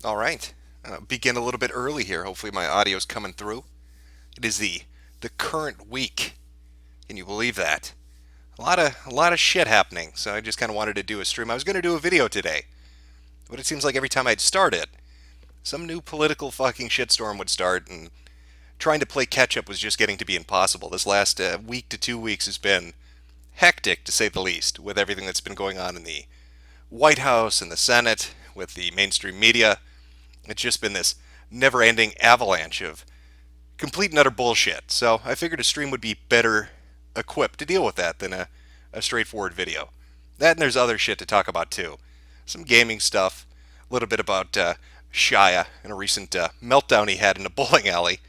All right. Begin a little bit early here. Hopefully my audio's coming through. It is the current week. Can you believe that? A lot of shit happening. So I just kind of wanted to do a stream. I was going to do a video today, but it seems like every time I'd start it, some new political fucking shitstorm would start, and trying to play catch up was just getting to be impossible. This last week to 2 weeks has been hectic, to say the least, with everything that's been going on in the White House and the Senate, with the mainstream media. It's just been this never ending avalanche of complete and utter bullshit. So I figured a stream would be better equipped to deal with that than a straightforward video. That, and there's other shit to talk about too. Some gaming stuff, a little bit about Shia and a recent meltdown he had in a bowling alley.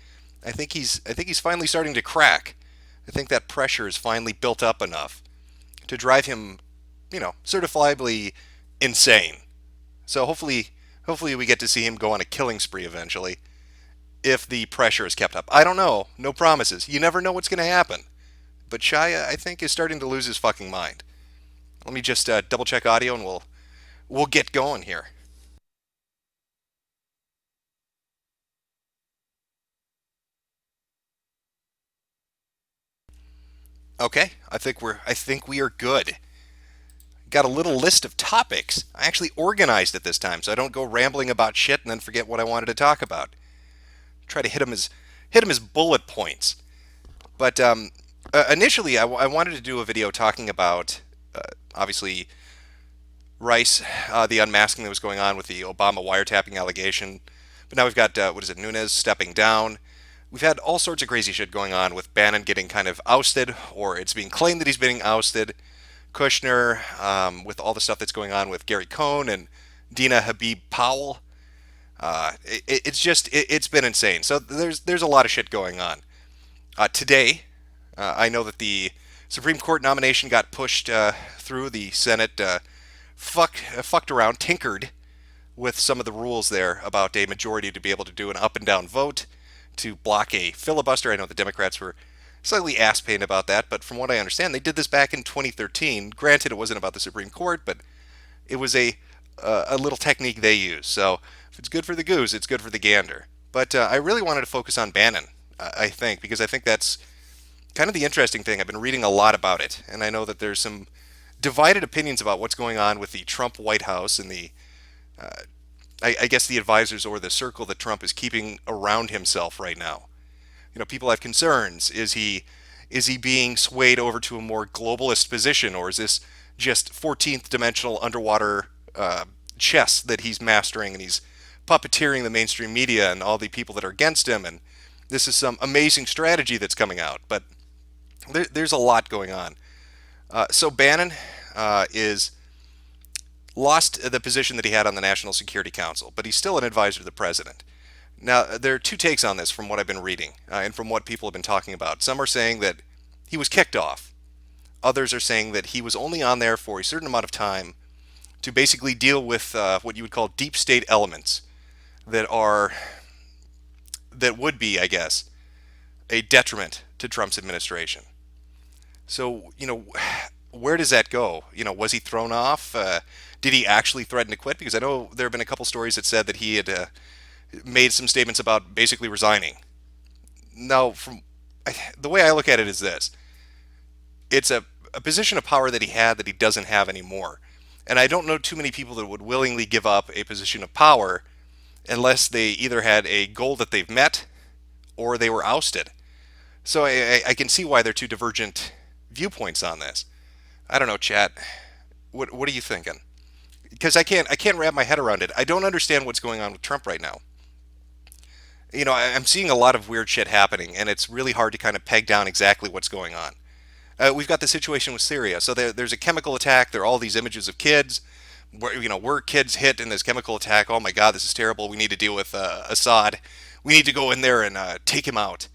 I think he's finally starting to crack. I think that pressure is finally built up enough to drive him, certifiably insane. So hopefully we get to see him go on a killing spree eventually, if the pressure is kept up. I don't know. No promises. You never know what's going to happen. But Shia, I think, is starting to lose his fucking mind. Let me just double check audio, and we'll get going here. Okay, I think we are good. Got a little list of topics. I actually organized it this time, so I don't go rambling about shit and then forget what I wanted to talk about. Try to hit him as bullet points. But initially, I wanted to do a video talking about, obviously, Rice, the unmasking that was going on with the Obama wiretapping allegation. But now we've got, what is it, Nunes stepping down. We've had all sorts of crazy shit going on with Bannon getting kind of ousted, or it's being claimed that he's being ousted. Kushner, with all the stuff that's going on with Gary Cohn and Dina Habib Powell. It's been insane. So there's a lot of shit going on. Today, I know that the Supreme Court nomination got pushed through. The Senate fucked around, tinkered with some of the rules there about a majority to be able to do an up and down vote to block a filibuster. I know the Democrats were slightly ass pain about that, but from what I understand, they did this back in 2013. Granted, it wasn't about the Supreme Court, but it was a little technique they used. So if it's good for the goose, it's good for the gander. But I really wanted to focus on Bannon, I think, because I think that's kind of the interesting thing. I've been reading a lot about it, and I know that there's some divided opinions about what's going on with the Trump White House and uh, I guess the advisors or the circle that Trump is keeping around himself right now. People have concerns. Is he being swayed over to a more globalist position, or is this just 14th dimensional underwater chess that he's mastering, and he's puppeteering the mainstream media and all the people that are against him, and this is some amazing strategy that's coming out. But there's a lot going on. So Bannon is lost the position that he had on the National Security Council, but he's still an advisor to the president. Now, there are two takes on this from what I've been reading and from what people have been talking about. Some are saying that he was kicked off. Others are saying that he was only on there for a certain amount of time to basically deal with what you would call deep state elements that are that would be, I guess, a detriment to Trump's administration. So, where does that go? Was he thrown off? Did he actually threaten to quit? Because I know there have been a couple stories that said that he had made some statements about basically resigning. Now, the way I look at it is this: it's a position of power that he had that he doesn't have anymore. And I don't know too many people that would willingly give up a position of power unless they either had a goal that they've met or they were ousted. So I can see why they're two divergent viewpoints on this. I don't know, chat. What are you thinking? Because I can't wrap my head around it. I don't understand what's going on with Trump right now. I'm seeing a lot of weird shit happening, and it's really hard to kind of peg down exactly what's going on. We've got the situation with Syria. So there's a chemical attack. There are all these images of kids. Were kids hit in this chemical attack? Oh my God, this is terrible. We need to deal with Assad. We need to go in there and take him out.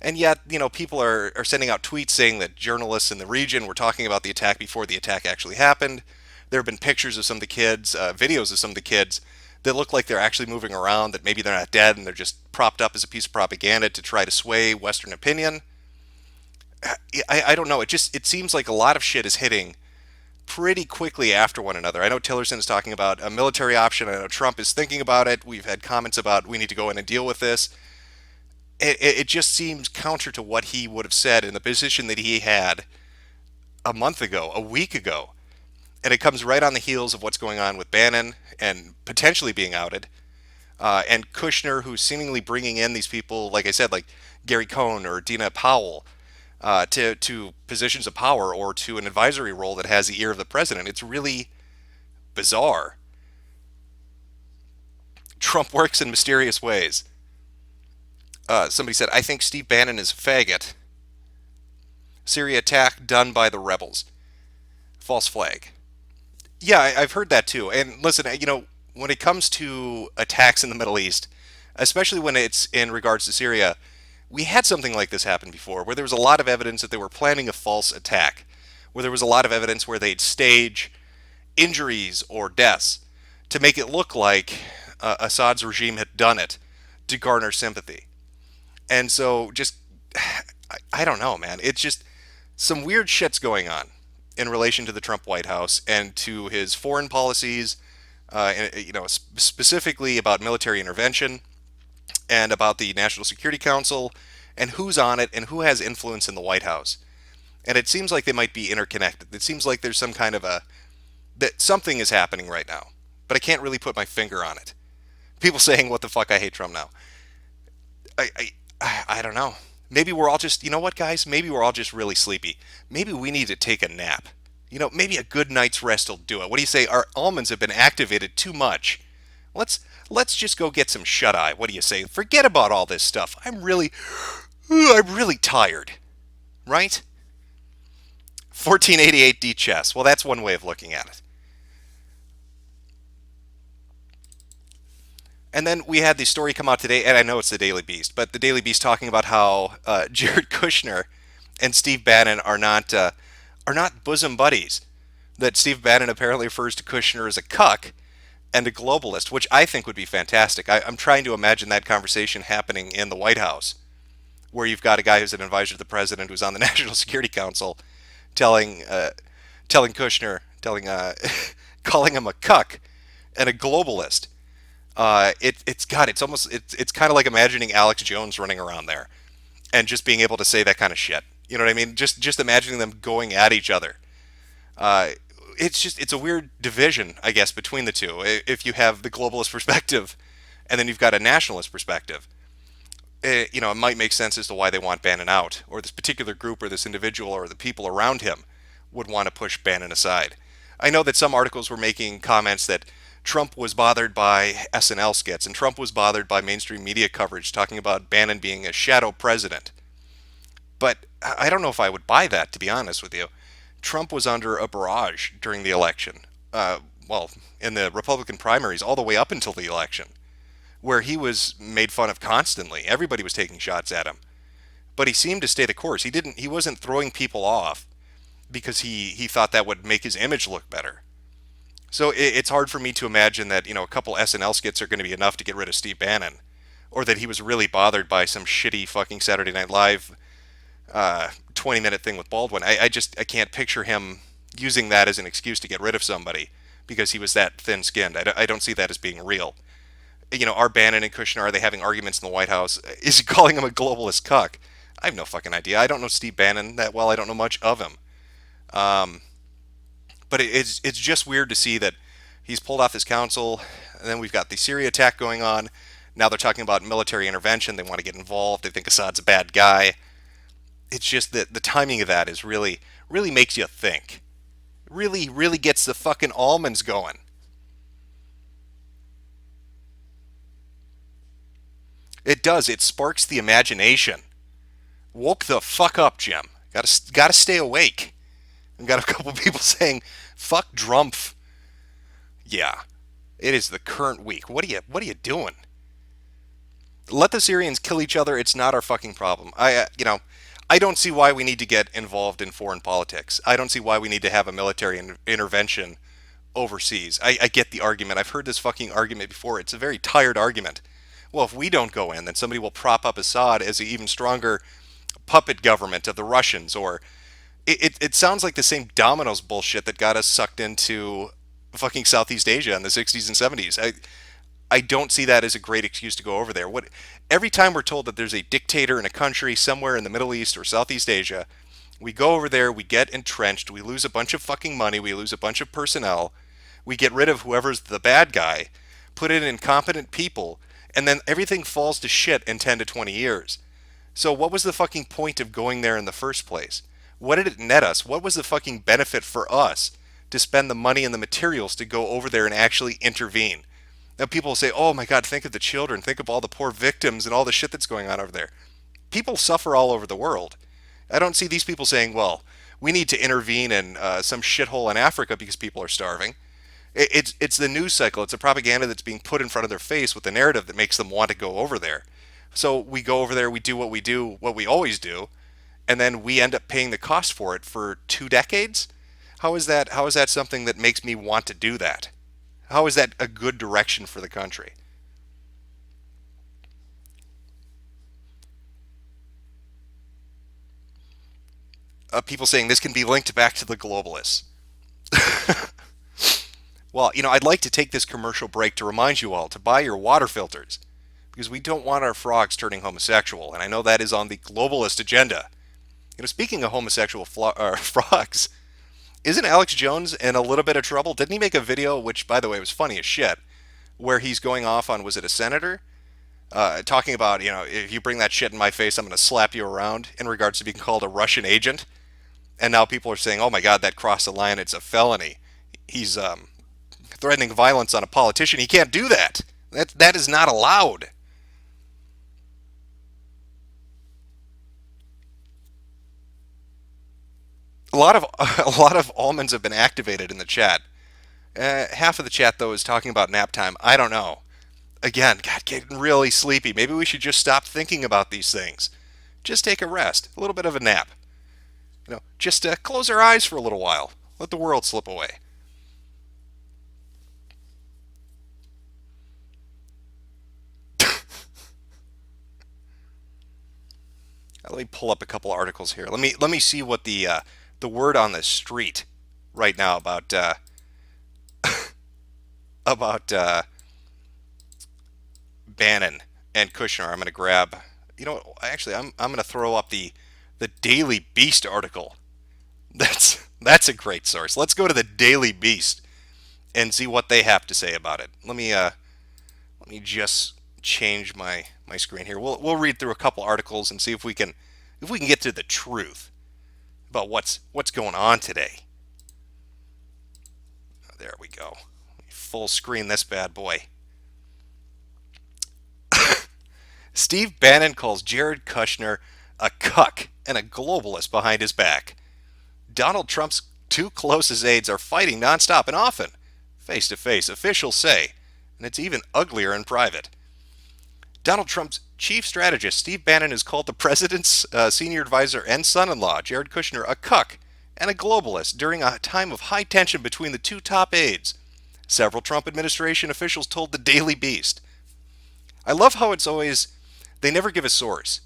And yet, people are sending out tweets saying that journalists in the region were talking about the attack before the attack actually happened. There have been pictures of some of the kids, videos of some of the kids that look like they're actually moving around, that maybe they're not dead and they're just propped up as a piece of propaganda to try to sway Western opinion. I don't know. It seems like a lot of shit is hitting pretty quickly after one another. I know Tillerson is talking about a military option. I know Trump is thinking about it. We've had comments about we need to go in and deal with this. It just seems counter to what he would have said in the position that he had a month ago, a week ago. And it comes right on the heels of what's going on with Bannon and potentially being outed. And Kushner, who's seemingly bringing in these people, like I said, like Gary Cohn or Dina Powell, to positions of power or to an advisory role that has the ear of the president. It's really bizarre. Trump works in mysterious ways. Somebody said, I think Steve Bannon is a faggot. Syria attack done by the rebels. False flag. Yeah, I've heard that too. And listen, when it comes to attacks in the Middle East, especially when it's in regards to Syria, we had something like this happen before, where there was a lot of evidence that they were planning a false attack, where there was a lot of evidence where they'd stage injuries or deaths to make it look like Assad's regime had done it to garner sympathy. And so, just, I don't know, man. It's just some weird shit's going on in relation to the Trump White House and to his foreign policies, specifically about military intervention and about the National Security Council and who's on it and who has influence in the White House. And it seems like they might be interconnected. It seems like there's some kind of that something is happening right now, but I can't really put my finger on it. People saying, what the fuck, I hate Trump now. I don't know. Maybe we're all just, you know what, guys? Maybe we're all just really sleepy. Maybe we need to take a nap. Maybe a good night's rest will do it. What do you say? Our almonds have been activated too much. Let's just go get some shut eye. What do you say? Forget about all this stuff. I'm really tired. Right? 1488 D chess. Well, that's one way of looking at it. And then we had the story come out today, and I know it's the Daily Beast, but the Daily Beast talking about how Jared Kushner and Steve Bannon are not bosom buddies. That Steve Bannon apparently refers to Kushner as a cuck and a globalist, which I think would be fantastic. I'm trying to imagine that conversation happening in the White House, where you've got a guy who's an advisor to the president who's on the National Security Council, telling Kushner, calling him a cuck and a globalist. It's kind of like imagining Alex Jones running around there and just being able to say that kind of shit. You know what I mean? Just imagining them going at each other. It's a weird division, I guess, between the two. If you have the globalist perspective and then you've got a nationalist perspective, it might make sense as to why they want Bannon out, or this particular group or this individual or the people around him would want to push Bannon aside. I know that some articles were making comments that Trump was bothered by SNL skits, and Trump was bothered by mainstream media coverage talking about Bannon being a shadow president. But I don't know if I would buy that, to be honest with you. Trump was under a barrage during the election. In the Republican primaries, all the way up until the election, where he was made fun of constantly. Everybody was taking shots at him. But he seemed to stay the course. He wasn't throwing people off because he thought that would make his image look better. So it's hard for me to imagine that, a couple SNL skits are going to be enough to get rid of Steve Bannon, or that he was really bothered by some shitty fucking Saturday Night Live 20-minute thing with Baldwin. I can't picture him using that as an excuse to get rid of somebody because he was that thin-skinned. I don't see that as being real. Are Bannon and Kushner, are they having arguments in the White House? Is he calling him a globalist cuck? I have no fucking idea. I don't know Steve Bannon that well. I don't know much of him. But it's just weird to see that he's pulled off his counsel, and then we've got the Syria attack going on. Now they're talking about military intervention. They want to get involved. They think Assad's a bad guy. It's just that the timing of that is really makes you think. Really gets the fucking almonds going. It does. It sparks the imagination. Woke the fuck up, Jim. Gotta stay awake. I've got a couple people saying, "Fuck Drumpf." Yeah, it is the current week. What are you doing? Let the Syrians kill each other. It's not our fucking problem. I don't see why we need to get involved in foreign politics. I don't see why we need to have a military intervention overseas. I get the argument. I've heard this fucking argument before. It's a very tired argument. Well, if we don't go in, then somebody will prop up Assad as an even stronger puppet government of the Russians, or It sounds like the same dominoes bullshit that got us sucked into fucking Southeast Asia in the 60s and 70s. I don't see that as a great excuse to go over there. What every time we're told that there's a dictator in a country somewhere in the Middle East or Southeast Asia, we go over there, we get entrenched, we lose a bunch of fucking money, we lose a bunch of personnel, we get rid of whoever's the bad guy, put in incompetent people, and then everything falls to shit in 10 to 20 years. So what was the fucking point of going there in the first place? What did it net us? What was the fucking benefit for us to spend the money and the materials to go over there and actually intervene? Now people say, "Oh my God, think of the children, think of all the poor victims and all the shit that's going on over there." People suffer all over the world. I don't see these people saying, "Well, we need to intervene in some shithole in Africa because people are starving." It's the news cycle. It's a propaganda that's being put in front of their face with the narrative that makes them want to go over there. So we go over there, we do, what we always do, and then we end up paying the cost for it for 2 decades. How is that? How is that something that makes me want to do that? How is that a good direction for the country? People saying this can be linked back to the globalists. Well, I'd like to take this commercial break to remind you all to buy your water filters because we don't want our frogs turning homosexual, and I know that is on the globalist agenda. Speaking of homosexual frogs, isn't Alex Jones in a little bit of trouble? Didn't he make a video, which, by the way, was funny as shit, where he's going off on, was it a senator? Talking about, if you bring that shit in my face, I'm going to slap you around in regards to being called a Russian agent. And now people are saying, oh my God, that crossed the line. It's a felony. He's threatening violence on a politician. He can't do that. That is not allowed. A lot of almonds have been activated in the chat. Half of the chat though is talking about nap time. I don't know. Again, God, getting really sleepy. Maybe we should just stop thinking about these things. Just take a rest, a little bit of a nap. Just close our eyes for a little while. Let the world slip away. Let me pull up a couple articles here. Let me see what the word on the street right now about Bannon and Kushner. I'm going to grab. Actually, I'm going to throw up the Daily Beast article. That's a great source. Let's go to the Daily Beast and see what they have to say about it. Let me just change my screen here. We'll read through a couple articles and see if we can get to the truth about what's going on today. There we go. Full screen this bad boy. Steve Bannon calls Jared Kushner a cuck and a globalist behind his back. Donald Trump's two closest aides are fighting nonstop and often, face to face, officials say, and it's even uglier in private. Donald Trump's chief strategist, Steve Bannon, has called the president's senior advisor and son-in-law, Jared Kushner, a cuck and a globalist during a time of high tension between the two top aides. Several Trump administration officials told the Daily Beast. I love how it's always, they never give a source,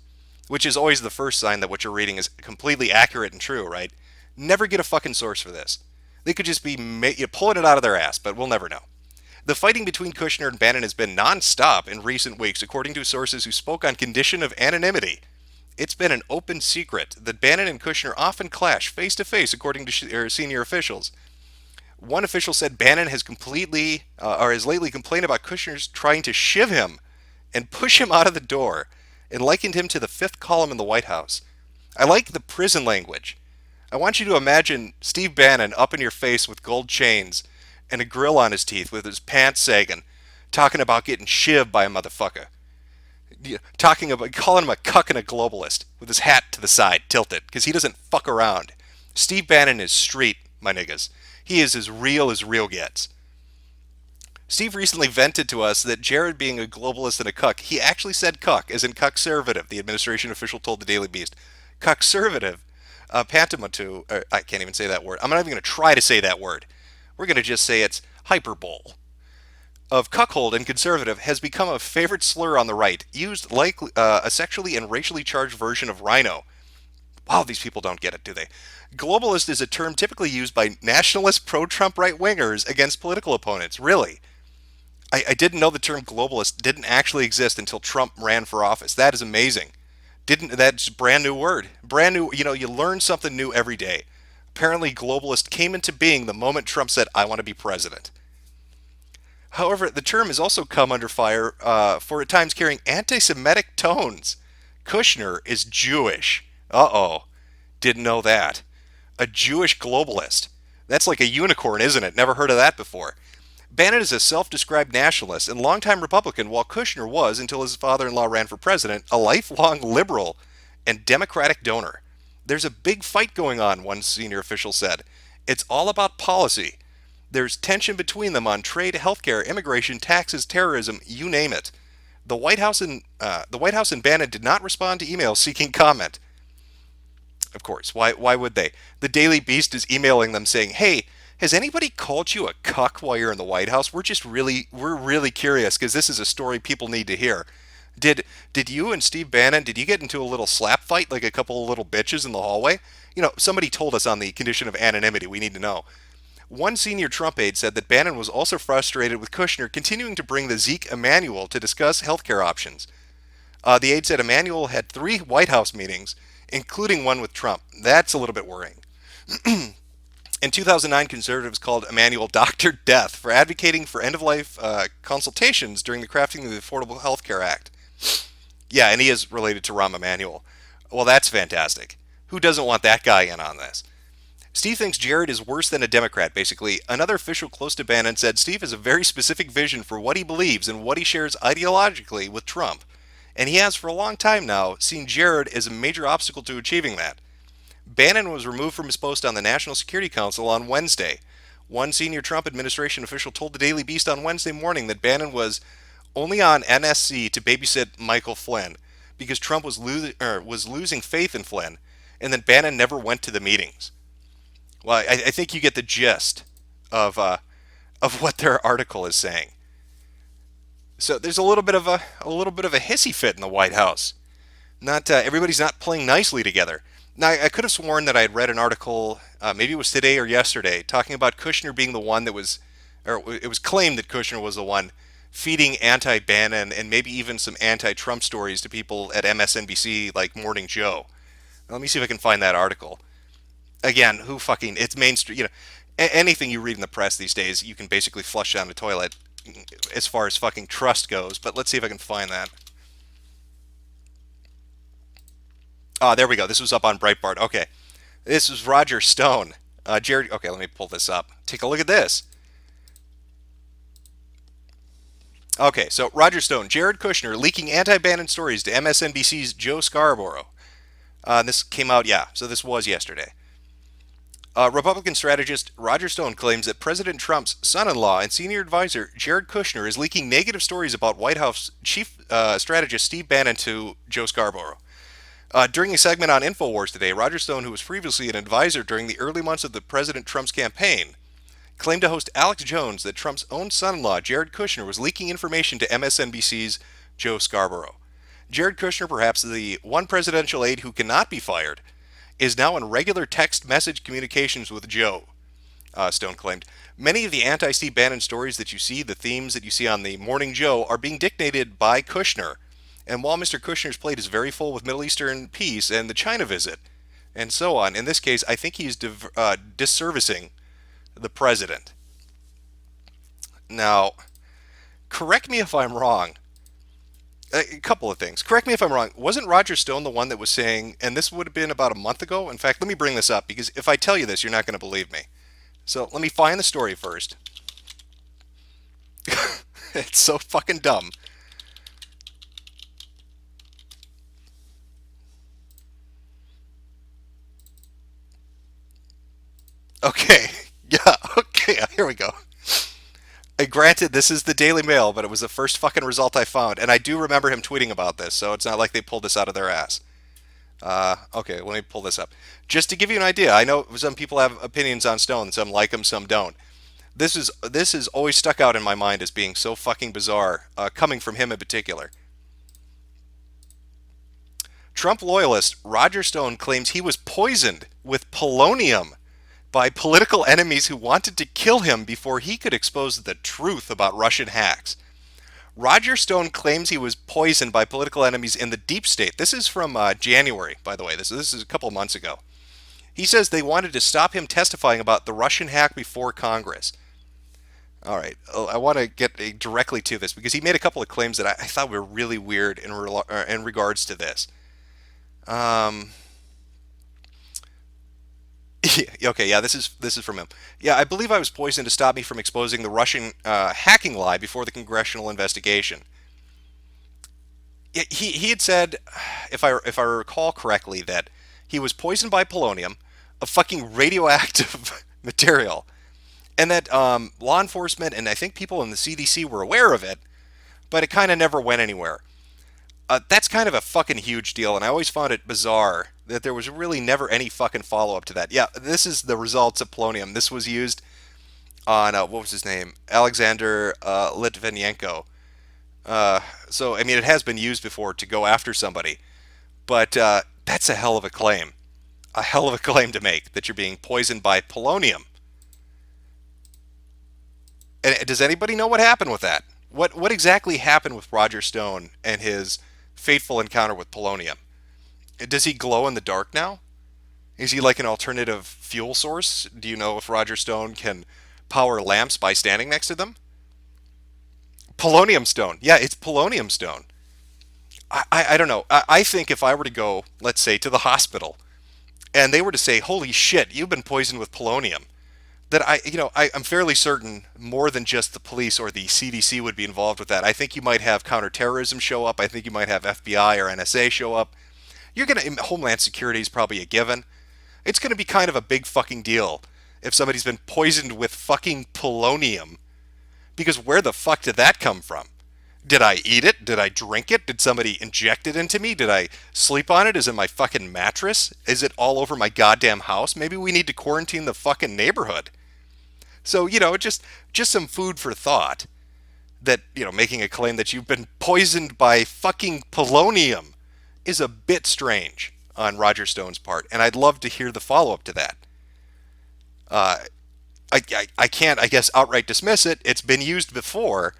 which is always the first sign that what you're reading is completely accurate and true, right? Never get a fucking source for this. They could just be pulling it out of their ass, but we'll never know. The fighting between Kushner and Bannon has been non-stop in recent weeks, according to sources who spoke on condition of anonymity. It's been an open secret that Bannon and Kushner often clash face-to-face, according to senior officials. One official said Bannon has lately complained about Kushner's trying to shiv him and push him out of the door, and likened him to the fifth column in the White House. I like the prison language. I want you to imagine Steve Bannon up in your face with gold chains and a grill on his teeth with his pants sagging, talking about getting shivved by a motherfucker. Calling him a cuck and a globalist with his hat to the side, tilted, because he doesn't fuck around. Steve Bannon is street, my niggas. He is as real gets. Steve recently vented to us that Jared being a globalist and a cuck, he actually said cuck, as in cuckservative, the administration official told the Daily Beast. Cuckservative, pantomime, I can't even say that word. I'm not even going to try to say that word. We're going to just say it's hyperbole. Of cuckold and conservative has become a favorite slur on the right, used like a sexually and racially charged version of rhino. Wow, these people don't get it, do they? Globalist is a term typically used by nationalist pro-Trump right-wingers against political opponents. Really? I didn't know the term globalist didn't actually exist until Trump ran for office. That is amazing. Didn't That's a brand new word. Brand new, you learn something new every day. Apparently globalist came into being the moment Trump said, "I want to be president." However, the term has also come under fire for at times carrying anti-Semitic tones. Kushner is Jewish. Uh-oh. Didn't know that. A Jewish globalist. That's like a unicorn, isn't it? Never heard of that before. Bannon is a self-described nationalist and longtime Republican, while Kushner was, until his father-in-law ran for president, a lifelong liberal and Democratic donor. There's a big fight going on, one senior official said. It's all about policy. There's tension between them on trade, healthcare, immigration, taxes, terrorism, you name it. The White House and Bannon did not respond to emails seeking comment. Of course, why would they? The Daily Beast is emailing them saying, "Hey, has anybody called you a cuck while you're in the White House? We're really curious because this is a story people need to hear. Did you and Steve Bannon, did you get into a little slap fight like a couple of little bitches in the hallway? Somebody told us on the condition of anonymity. We need to know." One senior Trump aide said that Bannon was also frustrated with Kushner continuing to bring the Zeke Emanuel to discuss healthcare options. The aide said Emanuel had 3 White House meetings, including one with Trump. That's a little bit worrying. In 2009, conservatives called Emanuel Dr. Death for advocating for end-of-life consultations during the crafting of the Affordable Health Care Act. Yeah, and he is related to Rahm Emanuel. Well, that's fantastic. Who doesn't want that guy in on this? Steve thinks Jared is worse than a Democrat, basically. Another official close to Bannon said Steve has a very specific vision for what he believes and what he shares ideologically with Trump. And he has for a long time now seen Jared as a major obstacle to achieving that. Bannon was removed from his post on the National Security Council on Wednesday. One senior Trump administration official told the Daily Beast on Wednesday morning that Bannon was only on NSC to babysit Michael Flynn because Trump was losing faith in Flynn, and that Bannon never went to the meetings. Well, I think you get the gist of what their article is saying. So there's a little bit of a hissy fit in the White House. Not everybody's not playing nicely together. Now, I could have sworn that I had read an article, maybe it was today or yesterday, talking about Kushner being the one that was, or it was claimed that Kushner was the one feeding anti-Bannon and maybe even some anti-Trump stories to people at MSNBC like Morning Joe. Now, let me see if I can find that article. Again, it's mainstream. Anything you read in the press these days, you can basically flush down the toilet as far as fucking trust goes. But let's see if I can find that. Ah, there we go. This was up on Breitbart. Okay. This was Roger Stone. Jared, okay, let me pull this up. Take a look at this. Okay, so Roger Stone, Jared Kushner leaking anti-Bannon stories to MSNBC's Joe Scarborough. This came out, so this was yesterday. Republican strategist Roger Stone claims that President Trump's son-in-law and senior advisor Jared Kushner is leaking negative stories about White House chief strategist Steve Bannon to Joe Scarborough. During a segment on InfoWars today, Roger Stone, who was previously an advisor during the early months of the President Trump's campaign, claimed to host Alex Jones that Trump's own son-in-law, Jared Kushner, was leaking information to MSNBC's Joe Scarborough. Jared Kushner, perhaps the one presidential aide who cannot be fired, is now in regular text message communications with Joe, Stone claimed. Many of the anti-Steve Bannon stories that you see, the themes that you see on the Morning Joe, are being dictated by Kushner. And while Mr. Kushner's plate is very full with Middle Eastern peace and the China visit, and so on, in this case, I think he's disservicing the president. Now, correct me if I'm wrong. A couple of things. Correct me if I'm wrong. Wasn't Roger Stone the one that was saying, and this would have been about a month ago? In fact, let me bring this up, because if I tell you this, you're not going to believe me. So let me find the story first. It's so fucking dumb. Okay. Yeah, okay, here we go. Granted, this is the Daily Mail, but it was the first fucking result I found, and I do remember him tweeting about this, so it's not like they pulled this out of their ass. Okay, let me pull this up. Just to give you an idea, I know some people have opinions on Stone, some like him, some don't. This is always stuck out in my mind as being so fucking bizarre, coming from him in particular. Trump loyalist Roger Stone claims he was poisoned with polonium by political enemies who wanted to kill him before he could expose the truth about Russian hacks. Roger Stone claims he was poisoned by political enemies in the deep state. This is from January, by the way. This is a couple of months ago. He says they wanted to stop him testifying about the Russian hack before Congress. All right, I want to get directly to this because he made a couple of claims that I thought were really weird in regards to this. Um, okay, yeah, this is from him. Yeah, I believe I was poisoned to stop me from exposing the Russian hacking lie before the congressional investigation. He had said, if I recall correctly, that he was poisoned by polonium, a fucking radioactive material, and that law enforcement and I think people in the CDC were aware of it, but it kind of never went anywhere. That's kind of a fucking huge deal, and I always found it bizarre that there was really never any fucking follow up to that. Yeah, this is the results of polonium. This was used on what was his name, Alexander Litvinenko. So I mean, it has been used before to go after somebody, but that's a hell of a claim, a hell of a claim to make that you're being poisoned by polonium. And does anybody know what happened with that? What exactly happened with Roger Stone and his fateful encounter with polonium? Does he glow in the dark now? Is he like an alternative fuel source? Do you know if Roger Stone can power lamps by standing next to them? Polonium stone. Yeah, it's polonium stone. I don't know. I think if I were to go, let's say, to the hospital, and they were to say, holy shit, you've been poisoned with polonium, that I'm fairly certain more than just the police or the CDC would be involved with that. I think you might have counterterrorism show up. I think you might have FBI or NSA show up. Homeland Security is probably a given. It's gonna be kind of a big fucking deal if somebody's been poisoned with fucking polonium. Because where the fuck did that come from? Did I eat it? Did I drink it? Did somebody inject it into me? Did I sleep on it? Is it my fucking mattress? Is it all over my goddamn house? Maybe we need to quarantine the fucking neighborhood. So, just some food for thought that, making a claim that you've been poisoned by fucking polonium is a bit strange on Roger Stone's part. And I'd love to hear the follow-up to that. Uh, I can't, I guess, outright dismiss it. It's been used before.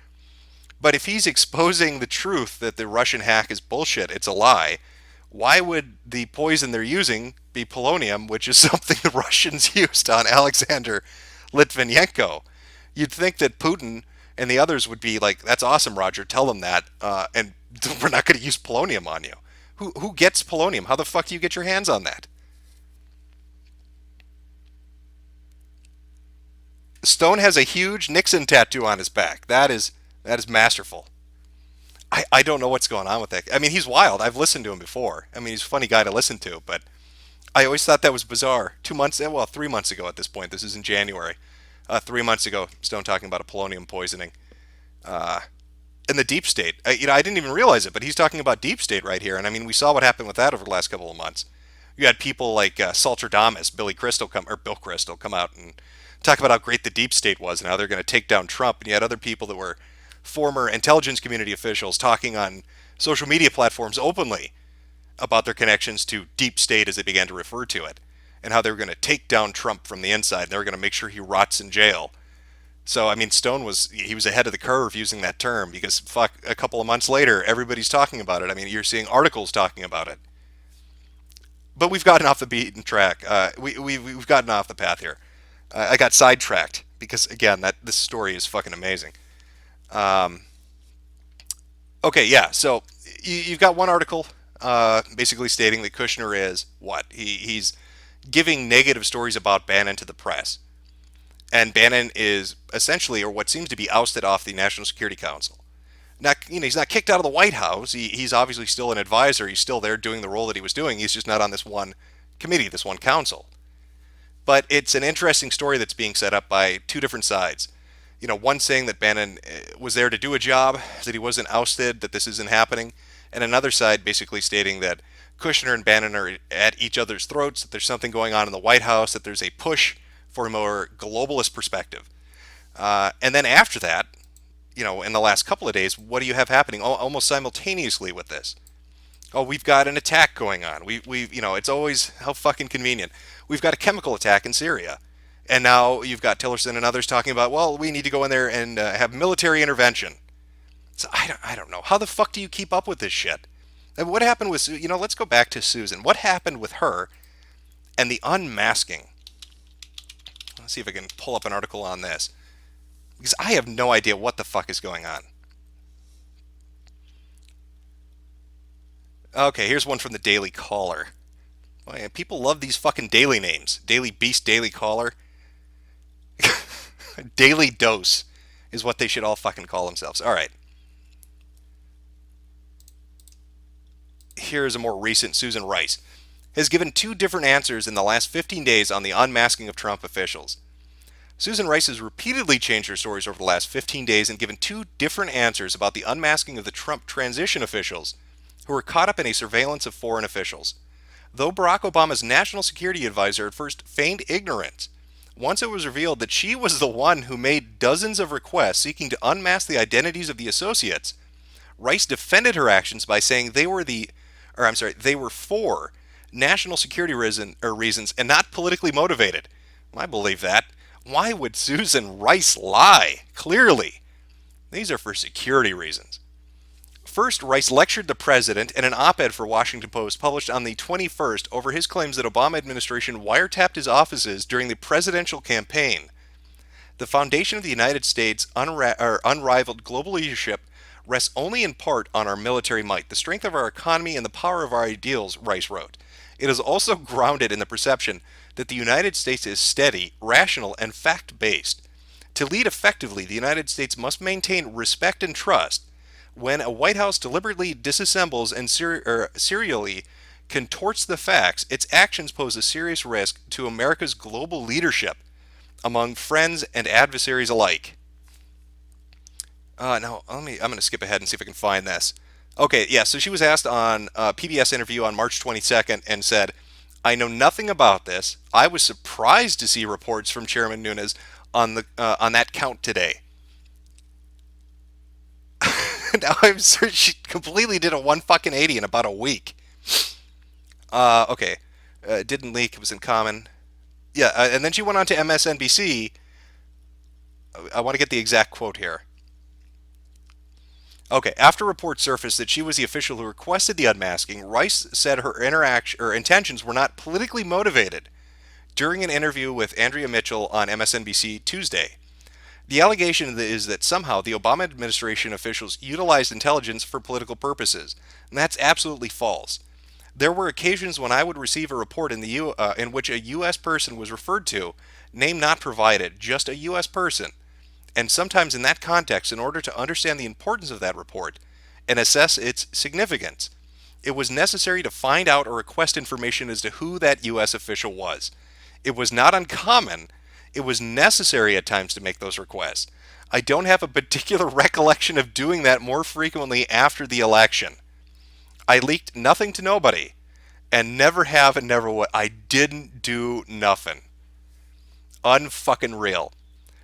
But if he's exposing the truth that the Russian hack is bullshit, it's a lie, why would the poison they're using be polonium, which is something the Russians used on Alexander Litvinenko? You'd think that Putin and the others would be like, that's awesome, Roger, tell them that, and we're not going to use polonium on you. Who gets polonium? How the fuck do you get your hands on that? Stone has a huge Nixon tattoo on his back. That is masterful. I don't know what's going on with that. I mean, he's wild. I've listened to him before. I mean, he's a funny guy to listen to, but I always thought that was bizarre. 2 months, well, 3 months ago at this point. This is in January. 3 months ago, Stone talking about a polonium poisoning uh, in the deep state. I didn't even realize it, but he's talking about deep state right here. And I mean, we saw what happened with that over the last couple of months. You had people like Salterdamus, Bill Crystal come out and talk about how great the deep state was and how they're going to take down Trump. And you had other people that were former intelligence community officials talking on social media platforms openly about their connections to deep state as they began to refer to it, and how they were going to take down Trump from the inside. And they were going to make sure he rots in jail. So I mean, Stone was ahead of the curve using that term because fuck, a couple of months later, everybody's talking about it. I mean, you're seeing articles talking about it. But we've gotten off the beaten track. We've gotten off the path here. I got sidetracked because again, that this story is fucking amazing. Um, okay, yeah. So you've got one article basically stating that Kushner is what he's giving negative stories about Bannon to the press, and Bannon is essentially, or what seems to be, ousted off the National Security Council. Not, he's not kicked out of the White House. He's obviously still an advisor. He's still there doing the role that he was doing. He's just not on this one committee, this one council. But it's an interesting story that's being set up by two different sides. One saying that Bannon was there to do a job, that he wasn't ousted, that this isn't happening, and another side basically stating that Kushner and Bannon are at each other's throats, that there's something going on in the White House, that there's a push for a more globalist perspective. And then after that, in the last couple of days, what do you have happening almost simultaneously with this? Oh, we've got an attack going on. It's always how fucking convenient. We've got a chemical attack in Syria. And now you've got Tillerson and others talking about, well, we need to go in there and have military intervention. So I don't know. How the fuck do you keep up with this shit? And what happened with, let's go back to Susan. What happened with her and the unmasking? Let's see if I can pull up an article on this. Because I have no idea what the fuck is going on. Okay, here's one from the Daily Caller. Oh, yeah, people love these fucking daily names. Daily Beast, Daily Caller. Daily Dose is what they should all fucking call themselves. All right. Here's a more recent Susan Rice. Has given two different answers in the last 15 days on the unmasking of Trump officials. Susan Rice has repeatedly changed her stories over the last 15 days and given two different answers about the unmasking of the Trump transition officials who were caught up in a surveillance of foreign officials. Though Barack Obama's national security advisor at first feigned ignorance, once it was revealed that she was the one who made dozens of requests seeking to unmask the identities of the associates, Rice defended her actions by saying they were for national security reasons and not politically motivated. Well, I believe that. Why would Susan Rice lie? Clearly, these are for security reasons. First, Rice lectured the president in an op-ed for Washington Post published on the 21st over his claims that Obama administration wiretapped his offices during the presidential campaign. The foundation of the United States' unrivaled global leadership rests only in part on our military might, the strength of our economy, and the power of our ideals, Rice wrote. It is also grounded in the perception that the United States is steady, rational, and fact-based. To lead effectively, the United States must maintain respect and trust. When a White House deliberately disassembles and serially contorts the facts, its actions pose a serious risk to America's global leadership among friends and adversaries alike. Now, I'm going to skip ahead and see if I can find this. Okay, yeah, so she was asked on a PBS interview on March 22nd and said, I know nothing about this. I was surprised to see reports from Chairman Nunes on that count today. Now I'm certain she completely did a 180 in about a week. Okay. Didn't leak. It was in common. Yeah, and then she went on to MSNBC. I want to get the exact quote here. Okay, after reports surfaced that she was the official who requested the unmasking, Rice said her intentions were not politically motivated during an interview with Andrea Mitchell on MSNBC Tuesday. The allegation is that somehow the Obama administration officials utilized intelligence for political purposes, and that's absolutely false. There were occasions when I would receive a report in which a U.S. person was referred to, name not provided, just a U.S. person, and sometimes in that context, in order to understand the importance of that report and assess its significance, it was necessary to find out or request information as to who that U.S. official was. It was not uncommon. It was necessary at times to make those requests. I don't have a particular recollection of doing that more frequently after the election. I leaked nothing to nobody, and never have and never would. I didn't do nothing. Unfucking real.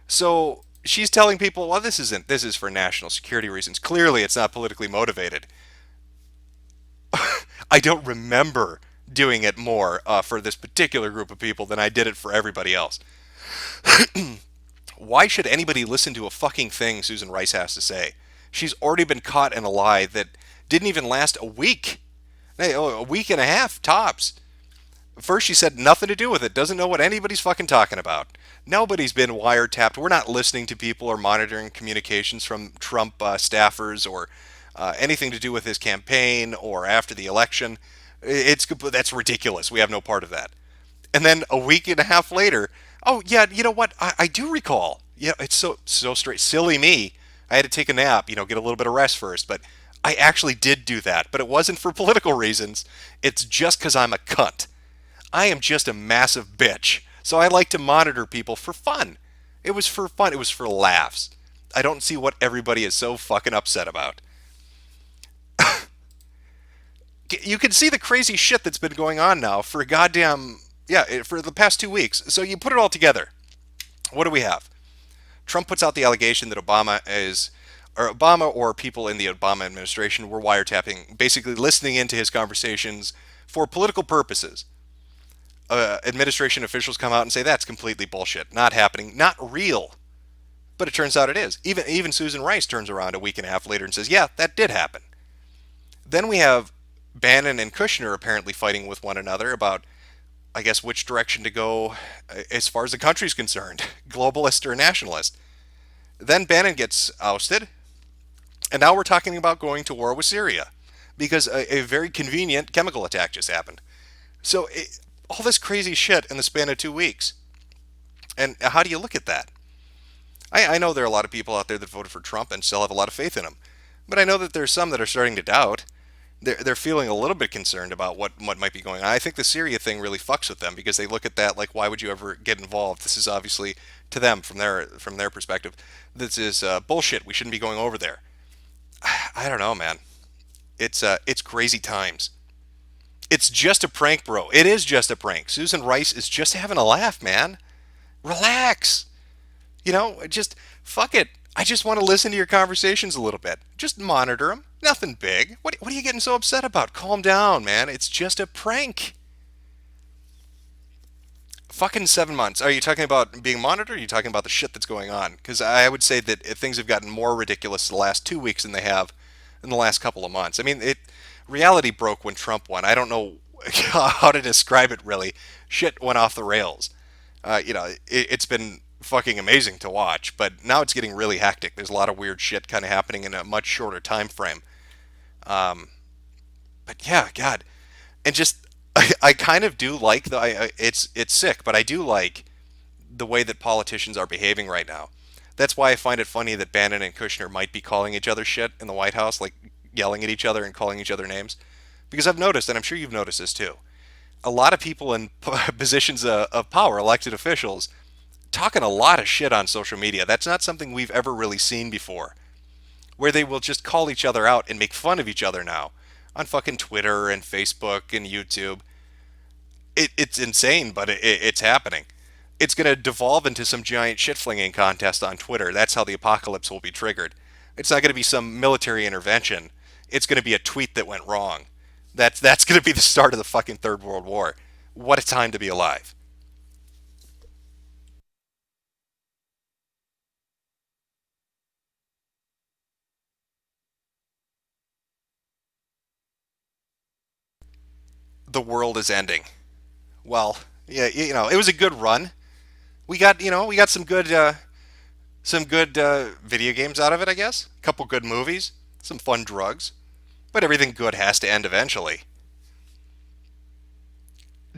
So she's telling people, well, this is for national security reasons. Clearly, it's not politically motivated. I don't remember doing it more for this particular group of people than I did it for everybody else. Why should anybody listen to a fucking thing Susan Rice has to say? She's already been caught in a lie that didn't even last a week. A week and a half, tops. First, she said nothing to do with it. Doesn't know what anybody's fucking talking about. Nobody's been wiretapped. We're not listening to people or monitoring communications from Trump staffers or anything to do with his campaign or after the election. That's ridiculous. We have no part of that. And then a week and a half later, oh yeah, you know what? I do recall. Yeah, it's so straight. Silly me. I had to take a nap. Get a little bit of rest first, but I actually did do that. But it wasn't for political reasons. It's just because I'm a cunt. I am just a massive bitch. So I like to monitor people for fun. It was for fun. It was for laughs. I don't see what everybody is so fucking upset about. You can see the crazy shit that's been going on now for for the past 2 weeks. So you put it all together. What do we have? Trump puts out the allegation that Obama is or Obama or people in the Obama administration were wiretapping, basically listening into his conversations for political purposes. Administration officials come out and say that's completely bullshit, not happening, not real. But it turns out it is. Even Susan Rice turns around a week and a half later and says, "Yeah, that did happen." Then we have Bannon and Kushner apparently fighting with one another about, I guess, which direction to go as far as the country's concerned, globalist or nationalist. Then Bannon gets ousted, and now we're talking about going to war with Syria because a very convenient chemical attack just happened. So all this crazy shit in the span of 2 weeks. And how do you look at that? I know there are a lot of people out there that voted for Trump and still have a lot of faith in him. But I know that there's some that are starting to doubt. They're feeling a little bit concerned about what might be going on. I think the Syria thing really fucks with them because they look at that like, why would you ever get involved? This is obviously to them from their perspective. This is bullshit. We shouldn't be going over there. I don't know, man. It's crazy times. It's just a prank, bro. It is just a prank. Susan Rice is just having a laugh, man. Relax. Just fuck it. I just want to listen to your conversations a little bit. Just monitor them. Nothing big. What are you getting so upset about? Calm down, man. It's just a prank. Fucking 7 months. Are you talking about being monitored? Or are you talking about the shit that's going on? Because I would say that things have gotten more ridiculous the last 2 weeks than they have in the last couple of months. I mean, reality broke when Trump won. I don't know how to describe it really. Shit went off the rails. It's been fucking amazing to watch, but now it's getting really hectic. There's a lot of weird shit kind of happening in a much shorter time frame. Um, but yeah, God, and just I kind of do like it's sick, but I do like the way that politicians are behaving right now. That's why I find it funny that Bannon and Kushner might be calling each other shit in the White House, like yelling at each other and calling each other names. Because I've noticed, and I'm sure you've noticed this too, a lot of people in positions of power, elected officials, talking a lot of shit on social media. That's not something we've ever really seen before, where they will just call each other out and make fun of each other now on fucking Twitter and Facebook and YouTube. It's insane, but it's happening. It's going to devolve into some giant shit flinging contest on Twitter. That's how the apocalypse will be triggered. It's not going to be some military intervention. It's going to be a tweet that went wrong. That's going to be the start of the fucking Third World War. What a time to be alive. The world is ending. Well, yeah, it was a good run. We got some good video games out of it, I guess. A couple good movies, some fun drugs, but everything good has to end eventually.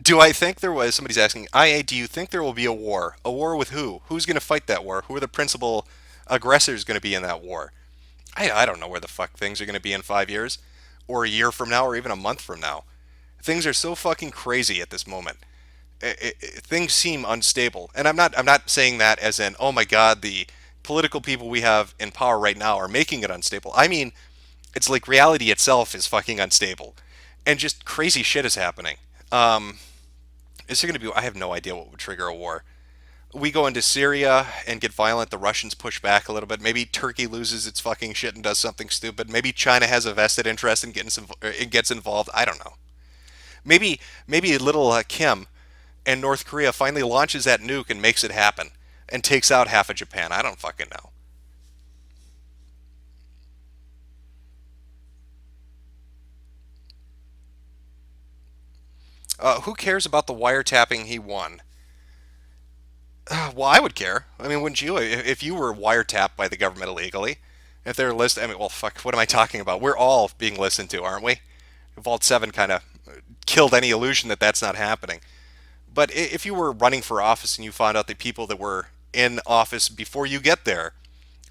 Do I think there was? Somebody's asking. IA, do you think there will be a war? A war with who? Who's going to fight that war? Who are the principal aggressors going to be in that war? I don't know where the fuck things are going to be in 5 years, or a year from now, or even a month from now. Things are so fucking crazy at this moment. Things seem unstable, and I'm not saying that as in, oh my god, the political people we have in power right now are making it unstable. I mean, it's like reality itself is fucking unstable, and just crazy shit is happening. Um, is there going to be? I have no idea what would trigger a war. We go into Syria and get violent. The Russians push back a little bit. Maybe Turkey loses its fucking shit and does something stupid. Maybe China has a vested interest in getting some. It gets involved. I don't know. Maybe little Kim and North Korea finally launches that nuke and makes it happen and takes out half of Japan. I don't fucking know. Who cares about the wiretapping he won? Well, I would care. I mean, wouldn't you? If you were wiretapped by the government illegally, if they're listening, I mean, well, fuck, what am I talking about? We're all being listened to, aren't we? Vault 7 kind of killed any illusion that that's not happening. But if you were running for office and you found out that people that were in office before you get there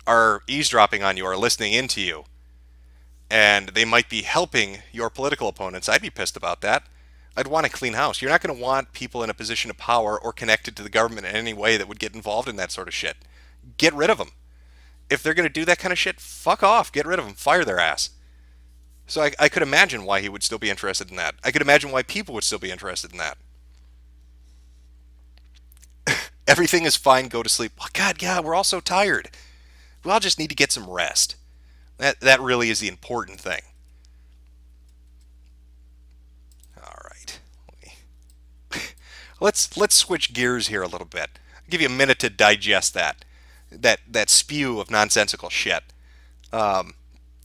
are eavesdropping on you, are listening into you, and they might be helping your political opponents, I'd be pissed about that. I'd want a clean house. You're not going to want people in a position of power or connected to the government in any way that would get involved in that sort of shit. Get rid of them. If they're going to do that kind of shit, fuck off. Get rid of them. Fire their ass. So I could imagine why he would still be interested in that. I could imagine why people would still be interested in that. Everything is fine. Go to sleep. Oh, God, yeah, we're all so tired. We all just need to get some rest. That really is the important thing. All right. Let's switch gears here a little bit. I'll give you a minute to digest that spew of nonsensical shit. Um,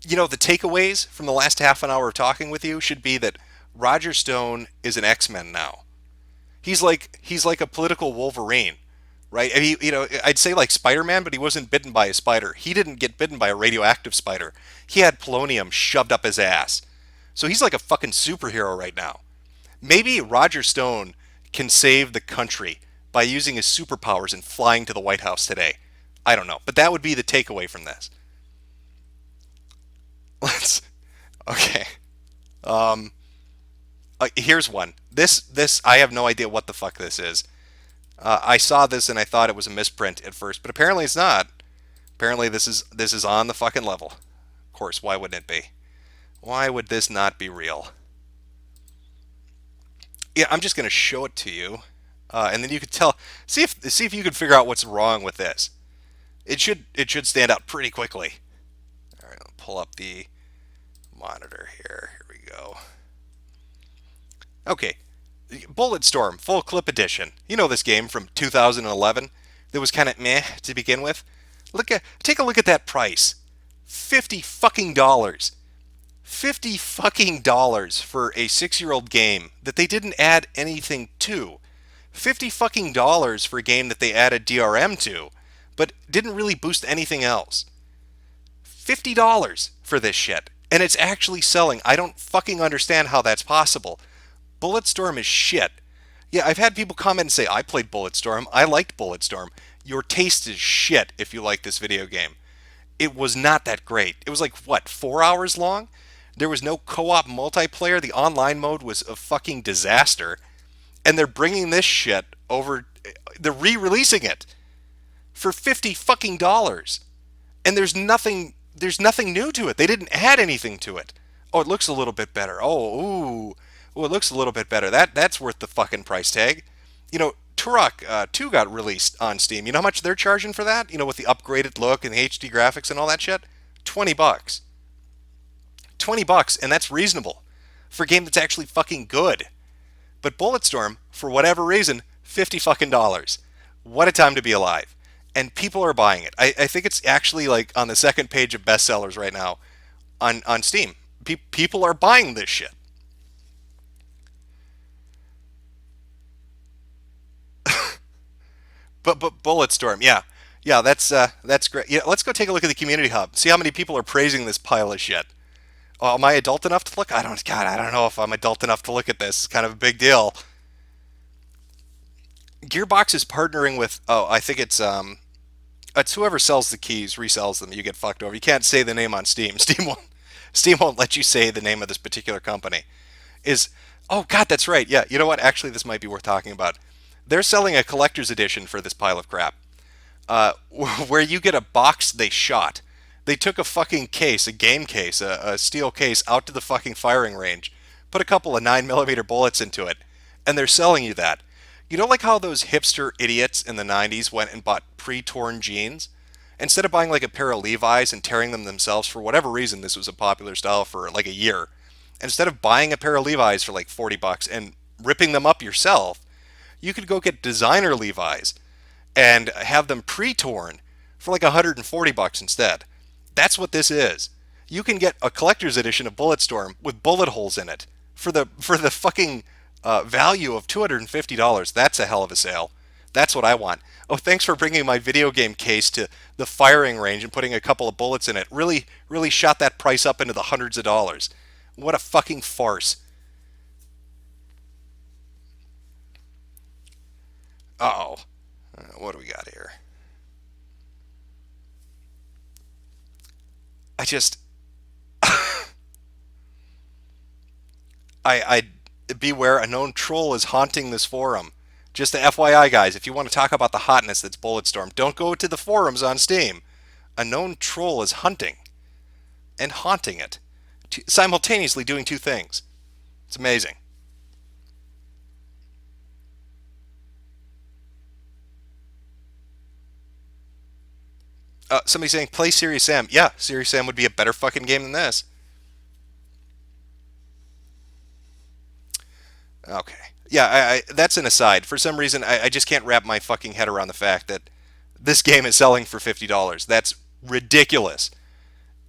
the takeaways from the last half an hour of talking with you should be that Roger Stone is an X-Men now. He's like a political Wolverine, right? And I'd say like Spider-Man, but he wasn't bitten by a spider. He didn't get bitten by a radioactive spider. He had polonium shoved up his ass. So he's like a fucking superhero right now. Maybe Roger Stone can save the country by using his superpowers and flying to the White House today. I don't know, but that would be the takeaway from this. Let's okay. Um, Here's one. This I have no idea what the fuck this is. I saw this and I thought it was a misprint at first, but apparently it's not. Apparently this is on the fucking level. Of course, why wouldn't it be? Why would this not be real? Yeah, I'm just gonna show it to you, and then you could tell. See if you can figure out what's wrong with this. It should stand out pretty quickly. All right, I'll pull up the monitor here. Here we go. Okay, Bulletstorm Full Clip Edition. You know this game from 2011 that was kind of meh to begin with. Take a look at that price. $50 fucking. $50 fucking for a 6-year-old game that they didn't add anything to. $50 fucking for a game that they added DRM to, but didn't really boost anything else. $50 for this shit. And it's actually selling. I don't fucking understand how that's possible. Bulletstorm is shit. Yeah, I've had people comment and say, I played Bulletstorm. I liked Bulletstorm. Your taste is shit if you like this video game. It was not that great. It was like, what, 4 hours long? There was no co-op multiplayer. The online mode was a fucking disaster. And they're bringing this shit over. They're re-releasing it for $50 fucking. And there's nothing new to it. They didn't add anything to it. Oh, it looks a little bit better. Oh, it looks a little bit better. That's worth the fucking price tag. Turok 2 got released on Steam. You know how much they're charging for that? With the upgraded look and the HD graphics and all that shit? $20. $20, and that's reasonable for a game that's actually fucking good. But Bulletstorm, for whatever reason, $50 fucking. What a time to be alive. And people are buying it. I think it's actually like on the second page of bestsellers right now on Steam. People are buying this shit. But Bulletstorm, yeah, that's great. Yeah, let's go take a look at the community hub. See how many people are praising this pile of shit. Oh, am I adult enough to look? I don't know if I'm adult enough to look at this. It's kind of a big deal. Gearbox is partnering with. Oh, I think it's whoever sells the keys resells them. You get fucked over. You can't say the name on Steam. Steam won't let you say the name of this particular company. Is Oh God, that's right. Yeah, you know what? Actually, this might be worth talking about. They're selling a collector's edition for this pile of crap, uh, where you get a box they shot. They took a fucking case, a game case, a steel case, out to the fucking firing range, put a couple of 9mm bullets into it, and they're selling you that. Like how those hipster idiots in the 90s went and bought pre-torn jeans? Instead of buying like a pair of Levi's and tearing them themselves, for whatever reason, this was a popular style for like a year. Instead of buying a pair of Levi's for like $40 and ripping them up yourself, you could go get designer Levi's and have them pre-torn for like $140 instead. That's what this is. You can get a collector's edition of Bulletstorm with bullet holes in it for the fucking value of $250. That's a hell of a sale. That's what I want. Oh, thanks for bringing my video game case to the firing range and putting a couple of bullets in it. Really, really shot that price up into the hundreds of dollars. What a fucking farce. Uh-oh. What do we got here? I just I beware, a known troll is haunting this forum. Just a FYI, guys, if you want to talk about the hotness that's Bulletstorm, don't go to the forums on Steam. A known troll is hunting and haunting it, simultaneously doing two things. It's amazing. Somebody saying play Serious Sam. Yeah, Serious Sam would be a better fucking game than this. Okay. Yeah, that's an aside. For some reason, I just can't wrap my fucking head around the fact that this game is selling for $50. That's ridiculous.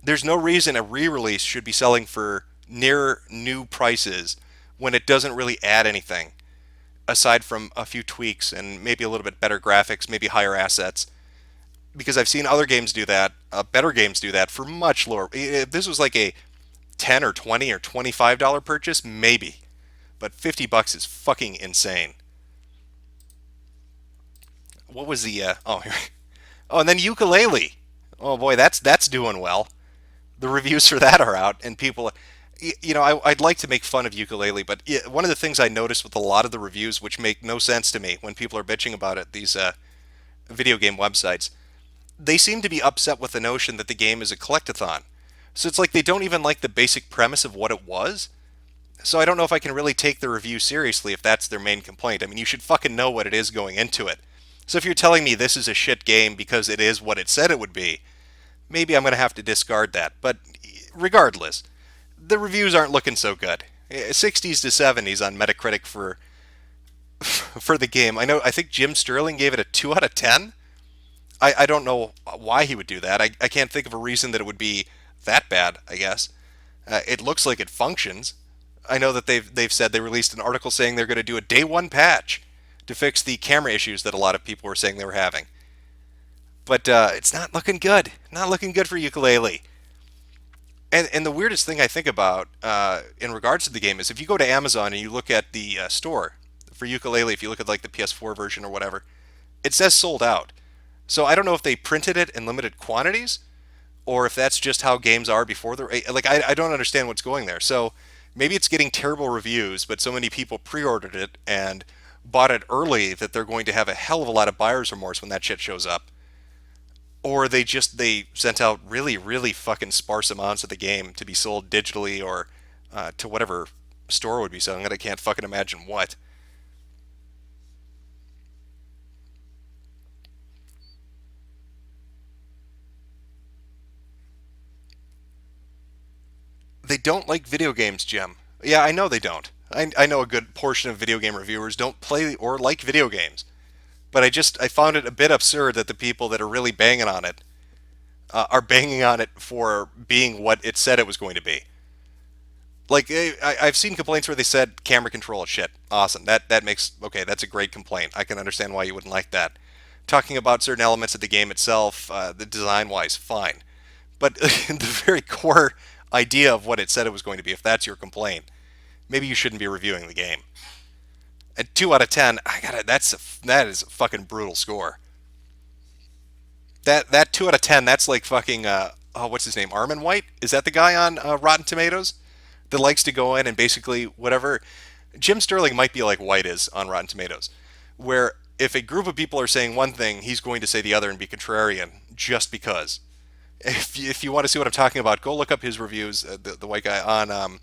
There's no reason a re-release should be selling for near new prices when it doesn't really add anything aside from a few tweaks and maybe a little bit better graphics, maybe higher assets. Because I've seen other games do that, better games do that for much lower. If this was like a 10 or 20 or $25 purchase, maybe. But $50 is fucking insane. What was the oh, oh, and then Ukulele. Oh boy, that's doing well. The reviews for that are out, and people, I'd like to make fun of Ukulele, but one of the things I noticed with a lot of the reviews, which make no sense to me when people are bitching about it, these video game websites, they seem to be upset with the notion that the game is a collectathon. So it's like they don't even like the basic premise of what it was. So I don't know if I can really take the review seriously if that's their main complaint. I mean, you should fucking know what it is going into it. So if you're telling me this is a shit game because it is what it said it would be, maybe I'm going to have to discard that. But regardless, the reviews aren't looking so good. 60s to 70s on Metacritic for for the game. I think Jim Sterling gave it a 2 out of 10. I don't know why he would do that. I can't think of a reason that it would be that bad, I guess. It looks like it functions. I know that they've said they released an article saying they're going to do a day one patch to fix the camera issues that a lot of people were saying they were having. But it's not looking good. Not looking good for Ukulele. And the weirdest thing I think about in regards to the game is if you go to Amazon and you look at the store for Ukulele, if you look at like the PS4 version or whatever, it says sold out. So I don't know if they printed it in limited quantities or if that's just how games are before the like I don't understand what's going there. So maybe it's getting terrible reviews, but so many people pre-ordered it and bought it early that they're going to have a hell of a lot of buyer's remorse when that shit shows up. Or they sent out really fucking sparse amounts of the game to be sold digitally or to whatever store would be selling it. I can't fucking imagine what. They don't like video games, Jim. Yeah, I know they don't. I know a good portion of video game reviewers don't play or like video games. But I found it a bit absurd that the people that are really banging on it are banging on it for being what it said it was going to be. Like I've seen complaints where they said camera control is shit. Awesome. That makes okay. That's a great complaint. I can understand why you wouldn't like that. Talking about certain elements of the game itself, the design wise, fine. But the very core idea of what it said it was going to be, if that's your complaint, maybe you shouldn't be reviewing the game. At 2 out of 10, that is a fucking brutal score. That 2 out of 10, that's like fucking oh, what's his name? Armin White? Is that the guy on Rotten Tomatoes that likes to go in and basically whatever Jim Sterling might be like White is on Rotten Tomatoes, where if a group of people are saying one thing, he's going to say the other and be contrarian just because. If you want to see what I'm talking about, go look up his reviews, the white guy on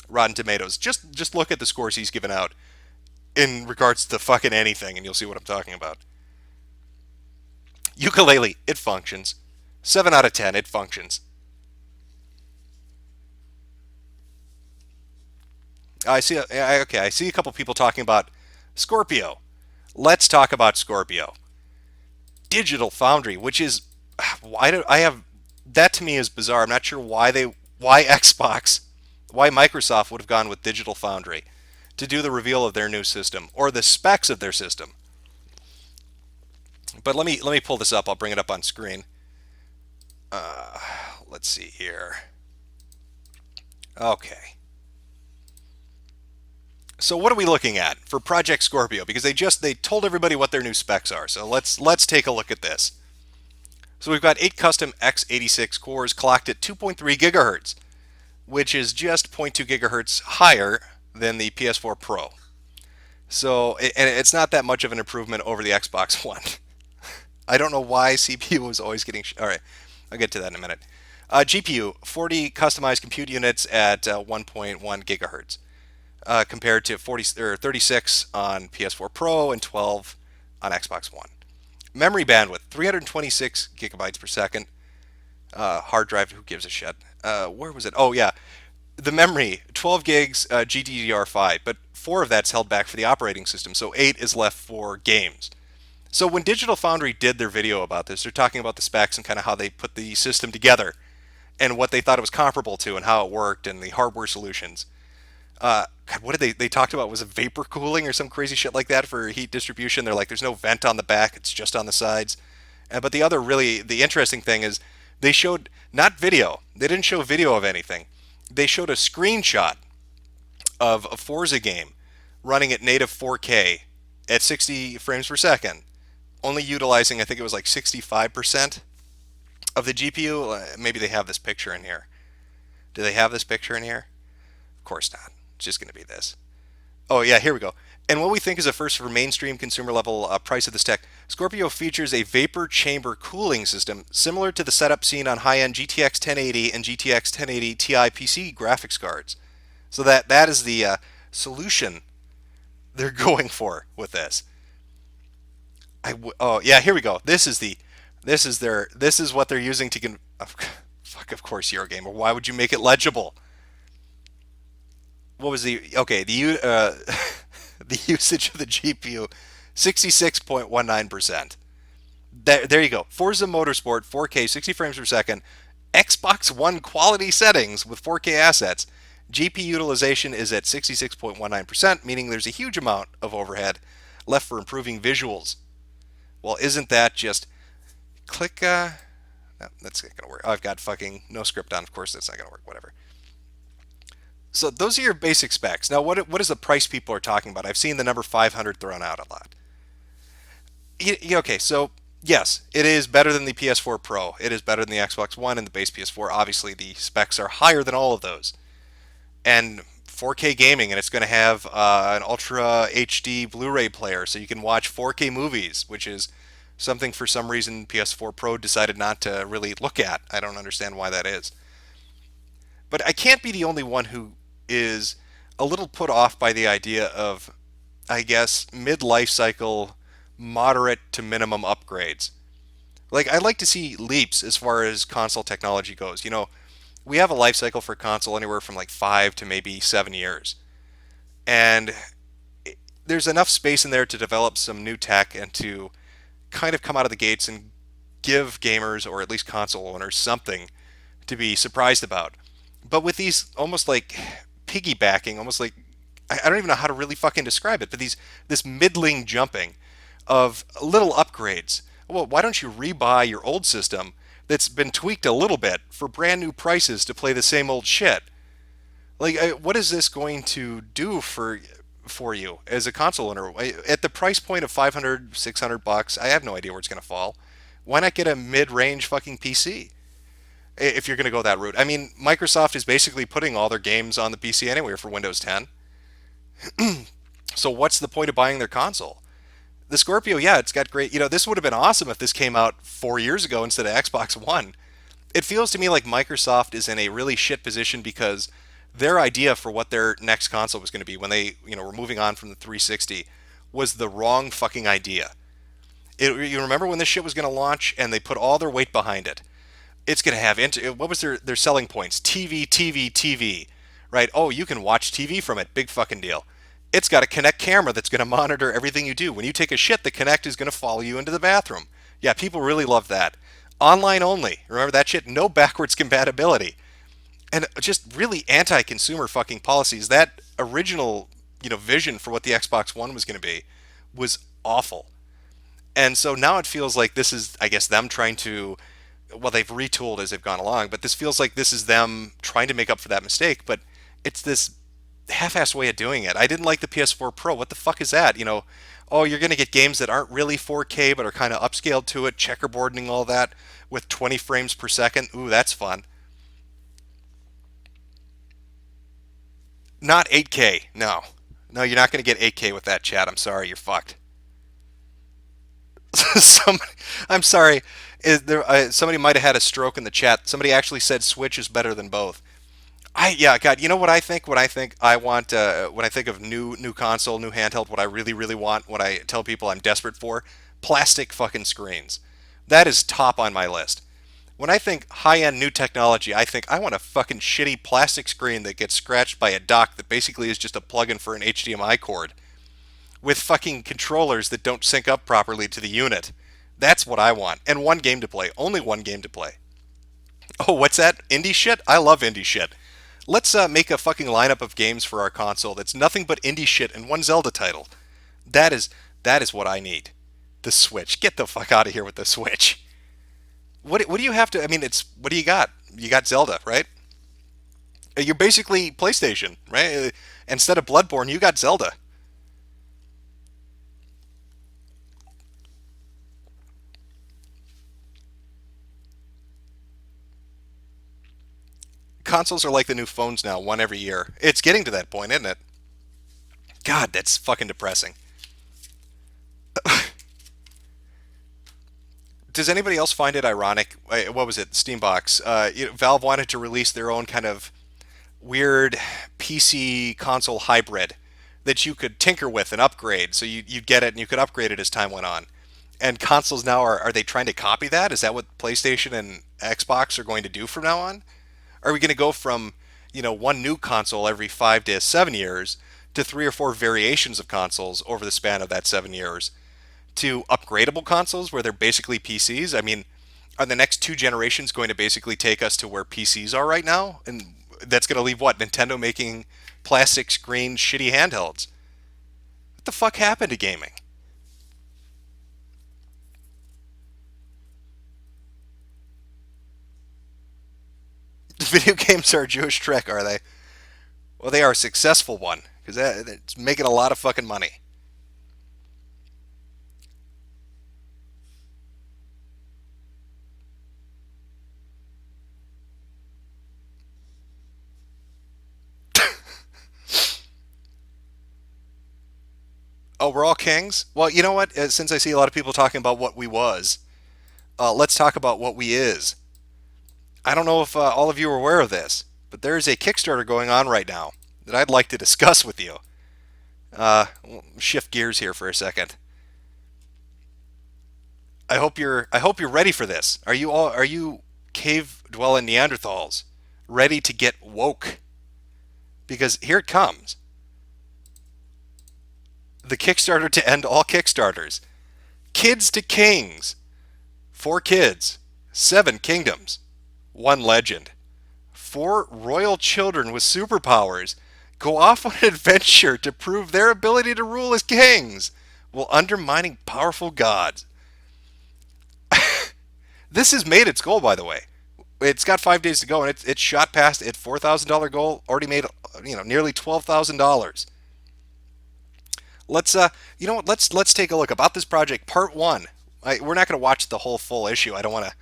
Rotten Tomatoes. Just look at the scores he's given out in regards to fucking anything, and you'll see what I'm talking about. Ukulele, it functions. 7 out of 10, it functions. I see a couple people talking about Scorpio. Let's talk about Scorpio. Digital Foundry, which is why do I have that to me is bizarre. I'm not sure why Xbox, why Microsoft would have gone with Digital Foundry to do the reveal of their new system or the specs of their system. But let me pull this up. I'll bring it up on screen. Let's see here. Okay. So what are we looking at for Project Scorpio? Because they told everybody what their new specs are. So let's take a look at this. So we've got 8 custom x86 cores clocked at 2.3 gigahertz, which is just zero point 0.2 gigahertz higher than the PS4 Pro. So and it's not that much of an improvement over the Xbox One. I don't know why CPU was always getting. All right, I'll get to that in a minute. GPU 40 customized compute units at 1.1 gigahertz, compared to 40 or 36 on PS4 Pro and 12 on Xbox One. Memory bandwidth, 326 gigabytes per second. Hard drive, who gives a shit? Where was it? Oh, yeah. The memory, 12 gigs GDDR5, but 4 of that's held back for the operating system, so 8 is left for games. So when Digital Foundry did their video about this, they're talking about the specs and kind of how they put the system together and what they thought it was comparable to and how it worked and the hardware solutions. God, what did they talked about? Was it vapor cooling or some crazy shit like that for heat distribution? They're like, there's no vent on the back; it's just on the sides. But the other really the interesting thing is they showed not video. They didn't show video of anything. They showed a screenshot of a Forza game running at native 4K at 60 frames per second, only utilizing I think it was like 65% of the GPU. Maybe they have this picture in here. Do they have this picture in here? Of course not. It's just going to be this. Oh, yeah, here we go. And what we think is a first for mainstream consumer level price of this tech, Scorpio features a vapor chamber cooling system similar to the setup seen on high-end GTX 1080 and GTX 1080 Ti PC graphics cards. So that is the solution they're going for with this. Oh yeah, here we go. This is what they're using to fuck, of course Eurogamer. Why would you make it legible? What was the okay the usage of the GPU 66.19%. There you go. Forza Motorsport 4K 60 frames per second, Xbox One quality settings with 4K assets. GPU utilization is at 66.19%, meaning there's a huge amount of overhead left for improving visuals. Well, isn't that just click no, that's not going to work. Oh, I've got fucking no script on. Of course that's not going to work. Whatever. So those are your basic specs. Now, what is the price people are talking about? I've seen the number 500 thrown out a lot. Okay, so yes, it is better than the PS4 Pro. It is better than the Xbox One and the base PS4. Obviously, the specs are higher than all of those. And 4K gaming, and it's going to have an Ultra HD Blu-ray player, so you can watch 4K movies, which is something for some reason PS4 Pro decided not to really look at. I don't understand why that is. But I can't be the only one who is a little put off by the idea of, I guess, mid-life cycle, moderate to minimum upgrades. Like, I'd like to see leaps as far as console technology goes. We have a life cycle for console anywhere from like 5 to maybe 7 years. And there's enough space in there to develop some new tech and to kind of come out of the gates and give gamers, or at least console owners, something to be surprised about. But with these almost like piggybacking, almost like I don't even know how to really fucking describe it, but this middling jumping of little upgrades. Well, why don't you rebuy your old system that's been tweaked a little bit for brand new prices to play the same old shit? Like, what is this going to do for you as a console owner at the price point of 500, $600? I have no idea where it's going to fall. Why not get a mid-range fucking PC? If you're going to go that route. I mean, Microsoft is basically putting all their games on the PC anyway for Windows 10. So what's the point of buying their console? The Scorpio, yeah, it's got great. This would have been awesome if this came out 4 years ago instead of Xbox One. It feels to me like Microsoft is in a really shit position because their idea for what their next console was going to be when they, were moving on from the 360 was the wrong fucking idea. You remember when this shit was going to launch and they put all their weight behind it? It's going to have what was their selling points? TV, TV, TV, right? Oh, you can watch TV from it. Big fucking deal. It's got a Kinect camera that's going to monitor everything you do. When you take a shit, the Kinect is going to follow you into the bathroom. Yeah, people really love that. Online only. Remember that shit? No backwards compatibility. And just really anti-consumer fucking policies. That original, vision for what the Xbox One was going to be was awful. And so now it feels like this is, I guess, them trying to, well, they've retooled as they've gone along, but this feels like this is them trying to make up for that mistake. But it's this half-assed way of doing it. I didn't like the PS4 Pro. What the fuck is that? Oh, you're going to get games that aren't really 4K but are kind of upscaled to it, checkerboarding all that with 20 frames per second. Ooh, that's fun. Not 8K. No. No, you're not going to get 8K with that, chat. I'm sorry, you're fucked. Somebody, I'm sorry. Somebody might have had a stroke in the chat. Somebody actually said Switch is better than both. Yeah, God, you know what I think? What I think I want when I think of new console, new handheld, what I really, really want, what I tell people I'm desperate for, plastic fucking screens. That is top on my list. When I think high-end new technology, I think I want a fucking shitty plastic screen that gets scratched by a dock that basically is just a plug-in for an HDMI cord with fucking controllers that don't sync up properly to the unit. That's what I want. And one game to play. Only one game to play. Oh, what's that? Indie shit? I love indie shit. Let's make a fucking lineup of games for our console that's nothing but indie shit and one Zelda title. That is that is what I need. The Switch. Get the fuck out of here with the Switch. What do you have to? I mean, it's what do you got? You got Zelda, right? You're basically PlayStation, right? Instead of Bloodborne, you got Zelda. Consoles are like the new phones now, one every year. It's getting to that point, isn't it? God, that's fucking depressing. Does anybody else find it ironic? What was it? Steambox. Valve wanted to release their own kind of weird PC console hybrid that you could tinker with and upgrade. So you'd get it and you could upgrade it as time went on. And consoles now are they trying to copy that? Is that what PlayStation and Xbox are going to do from now on? Are we going to go from, one new console every 5 to 7 years to three or four variations of consoles over the span of that 7 years to upgradable consoles where they're basically PCs? I mean, are the next two generations going to basically take us to where PCs are right now? And that's going to leave what? Nintendo making plastic screen shitty handhelds. What the fuck happened to gaming? Video games are a Jewish trick, are they? Well, they are a successful one because it's making a lot of fucking money. Oh, we're all kings? Well, you know what? Since I see a lot of people talking about what we was, let's talk about what we is. I don't know if all of you are aware of this, but there is a Kickstarter going on right now that I'd like to discuss with you. We'll shift gears here for a second. I hope you're ready for this. Are you cave dwelling Neanderthals ready to get woke? Because here it comes. The Kickstarter to end all Kickstarters. Kids to Kings. 4 kids. 7 kingdoms. One legend. 4 royal children with superpowers go off on an adventure to prove their ability to rule as kings while undermining powerful gods. This has made its goal, by the way. It's got 5 days to go, and it's shot past its $4,000 goal. Already made nearly $12,000. Let's you know what? Let's take a look about this project. Part one. We're not going to watch the whole full issue. I don't want to.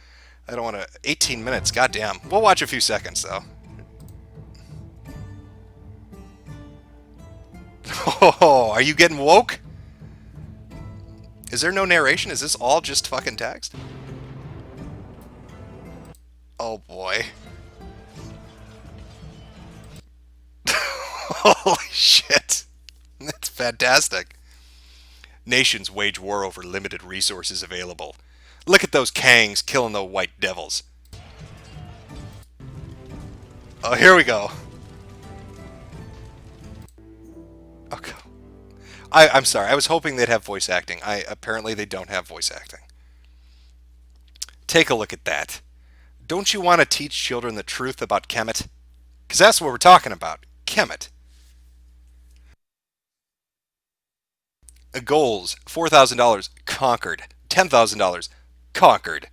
I don't want to. 18 minutes. Goddamn. We'll watch a few seconds though. Oh, are you getting woke? Is there no narration? Is this all just fucking text? Oh boy. Holy shit. That's fantastic. Nations wage war over limited resources available. Look at those Kangs killing the white devils. Oh, here we go. Okay. I'm sorry. I was hoping they'd have voice acting. Apparently they don't have voice acting. Take a look at that. Don't you want to teach children the truth about Kemet? Because that's what we're talking about. Kemet. Goals: $4,000 conquered. $10,000 conquered.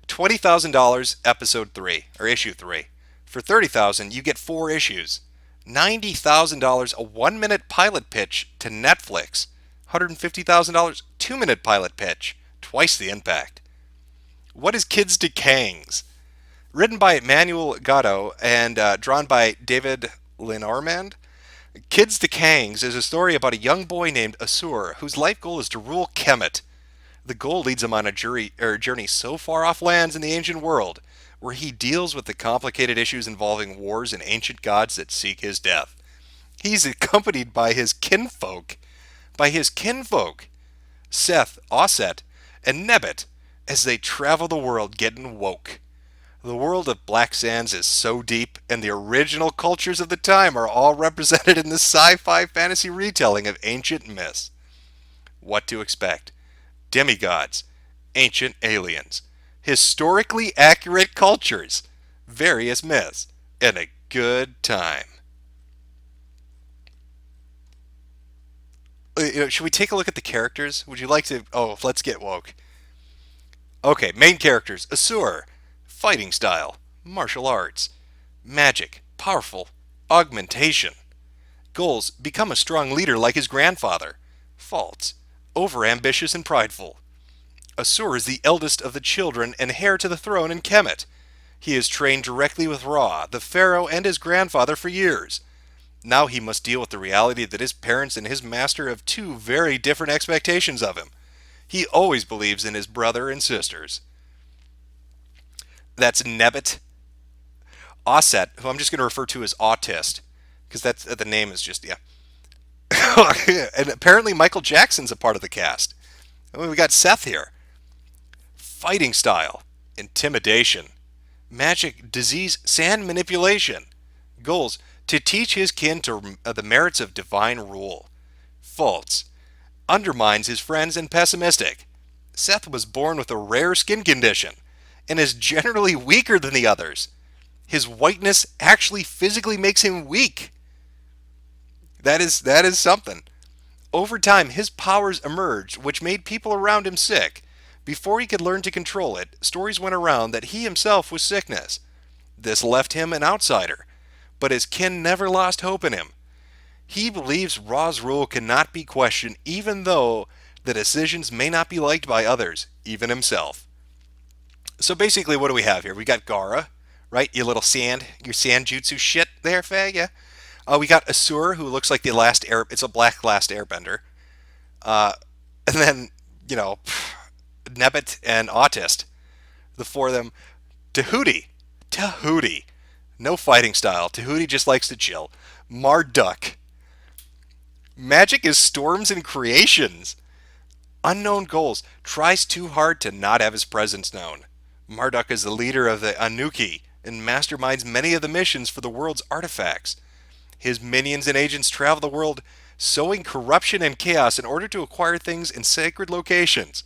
$20,000 episode 3 or issue 3. For $30,000 you get 4 issues. $90,000 a 1-minute pilot pitch to Netflix. $150,000 2-minute pilot pitch. Twice the impact. What is Kids to Kangs? Written by Manuel Gatto and drawn by David Lenormand. Kids to Kangs is a story about a young boy named Asur whose life goal is to rule Kemet. The goal leads him on a journey so far off lands in the ancient world, where he deals with the complicated issues involving wars and ancient gods that seek his death. He's accompanied by his kinfolk. Seth, Osset, and Nebbit as they travel the world getting woke. The world of Black Sands is so deep, and the original cultures of the time are all represented in the sci-fi fantasy retelling of ancient myths. What to expect? Demigods, ancient aliens, historically accurate cultures, various myths, and a good time. Should we take a look at the characters? Would you like to? Oh, let's get woke. Okay, main characters: Asur, fighting style, martial arts, magic, powerful, augmentation. Goals: become a strong leader like his grandfather. Faults: overambitious and prideful. Asur is the eldest of the children and heir to the throne in Kemet. He has trained directly with Ra, the pharaoh, and his grandfather for years. Now he must deal with the reality that his parents and his master have two very different expectations of him. He always believes in his brother and sisters. That's Nebbit. Osset, who I'm just going to refer to as Autist, because that's the name is just, yeah. And apparently Michael Jackson's a part of the cast. I mean, we got Seth here. Fighting style, intimidation, magic, disease, sand manipulation. Goals: to teach his kin to the merits of divine rule. Faults: undermines his friends and pessimistic. Seth was born with a rare skin condition and is generally weaker than the others. His whiteness actually physically makes him weak. That is something. Over time, his powers emerged, which made people around him sick. Before he could learn to control it, stories went around that he himself was sickness. This left him an outsider, but his kin never lost hope in him. He believes Ra's rule cannot be questioned, even though the decisions may not be liked by others, even himself. So basically, what do we have here? We got Gara, right? Your sand jutsu shit there, Faye, yeah? We got Asur, who looks like it's a black last airbender. Uh, and then, you know, Nebbit and Autist, the four of them. Tahuti. No fighting style. Tahuti just likes to chill. Marduk. Magic is storms and creations. Unknown goals. Tries too hard to not have his presence known. Marduk is the leader of the Anuki and masterminds many of the missions for the world's artifacts. His minions and agents travel the world sowing corruption and chaos in order to acquire things in sacred locations.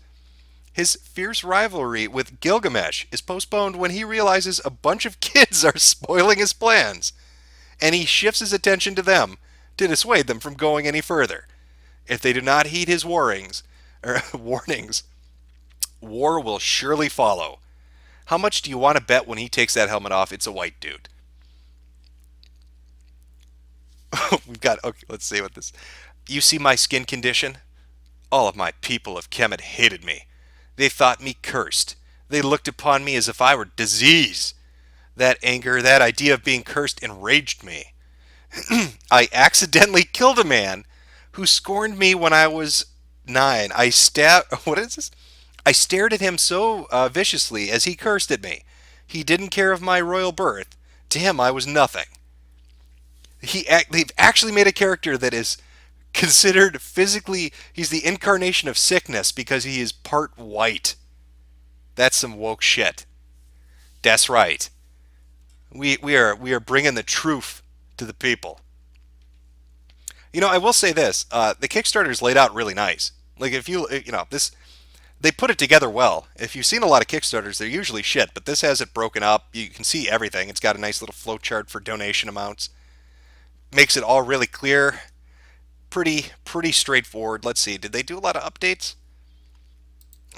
His fierce rivalry with Gilgamesh is postponed when he realizes a bunch of kids are spoiling his plans, and he shifts his attention to them to dissuade them from going any further. If they do not heed his warnings, war will surely follow. How much do you want to bet when he takes that helmet off, it's a white dude? Okay, let's see what this. You see my skin condition? All of my people of Kemet hated me. They thought me cursed. They looked upon me as if I were disease. That anger, that idea of being cursed enraged me. I accidentally killed a man who scorned me when I was 9. What is this? I stared at him so viciously as he cursed at me. He didn't care of my royal birth. To him, I was nothing. They've actually made a character that is considered physically, he's the incarnation of sickness because he is part white. That's some woke shit. That's right. We are bringing the truth to the people. I will say this: the Kickstarter's laid out really nice. Like if this, they put it together well. If you've seen a lot of Kickstarters, they're usually shit, but this has it broken up. You can see everything. It's got a nice little flowchart for donation amounts. Makes it all really clear. Pretty straightforward. Let's see. Did they do a lot of updates?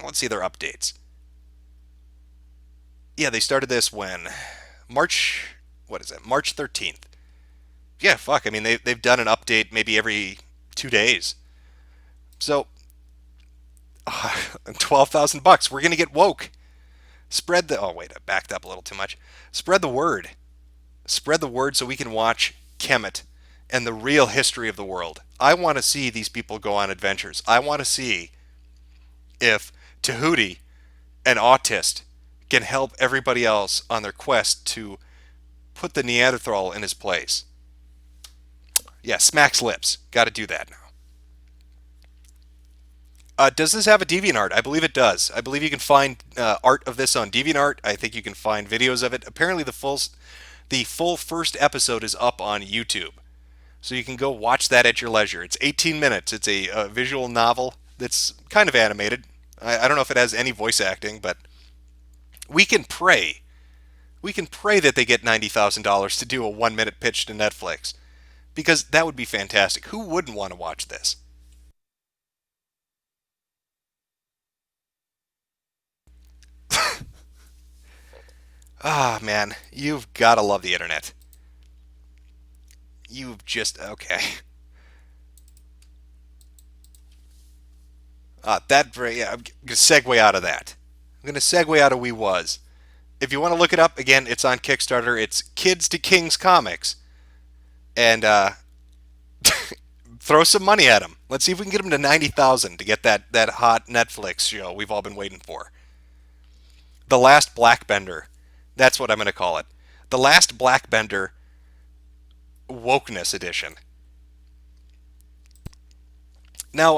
Let's see their updates. Yeah, they started this when March. What is it? March 13th. Yeah, fuck. I mean, they've done an update maybe every 2 days. So, $12,000. We're gonna get woke. Oh wait, I backed up a little too much. Spread the word. Spread the word so we can watch Kemet and the real history of the world. I want to see these people go on adventures. I want to see if Tahuti, an autist, can help everybody else on their quest to put the Neanderthal in his place. Yeah, smacks lips. Got to do that Does this have a DeviantArt? I believe it does. I believe you can find art of this on DeviantArt. I think you can find videos of it. Apparently, the full first episode is up on YouTube, so you can go watch that at your leisure. It's 18 minutes. It's a visual novel that's kind of animated. I don't know if it has any voice acting, but we can pray. We can pray that they get $90,000 to do a 1 minute pitch to Netflix, because that would be fantastic. Who wouldn't want to watch this? Ah, man, you've got to love the internet. You've just okay. Yeah, I'm gonna segue out of that. I'm gonna segue out of We Was. If you want to look it up again, it's on Kickstarter. It's Kids to Kings Comics, and throw some money at them. Let's see if we can get them to 90,000 to get that hot Netflix show we've all been waiting for. The Last Blackbender. That's what I'm gonna call it. The Last Blackbender Wokeness Edition. Now,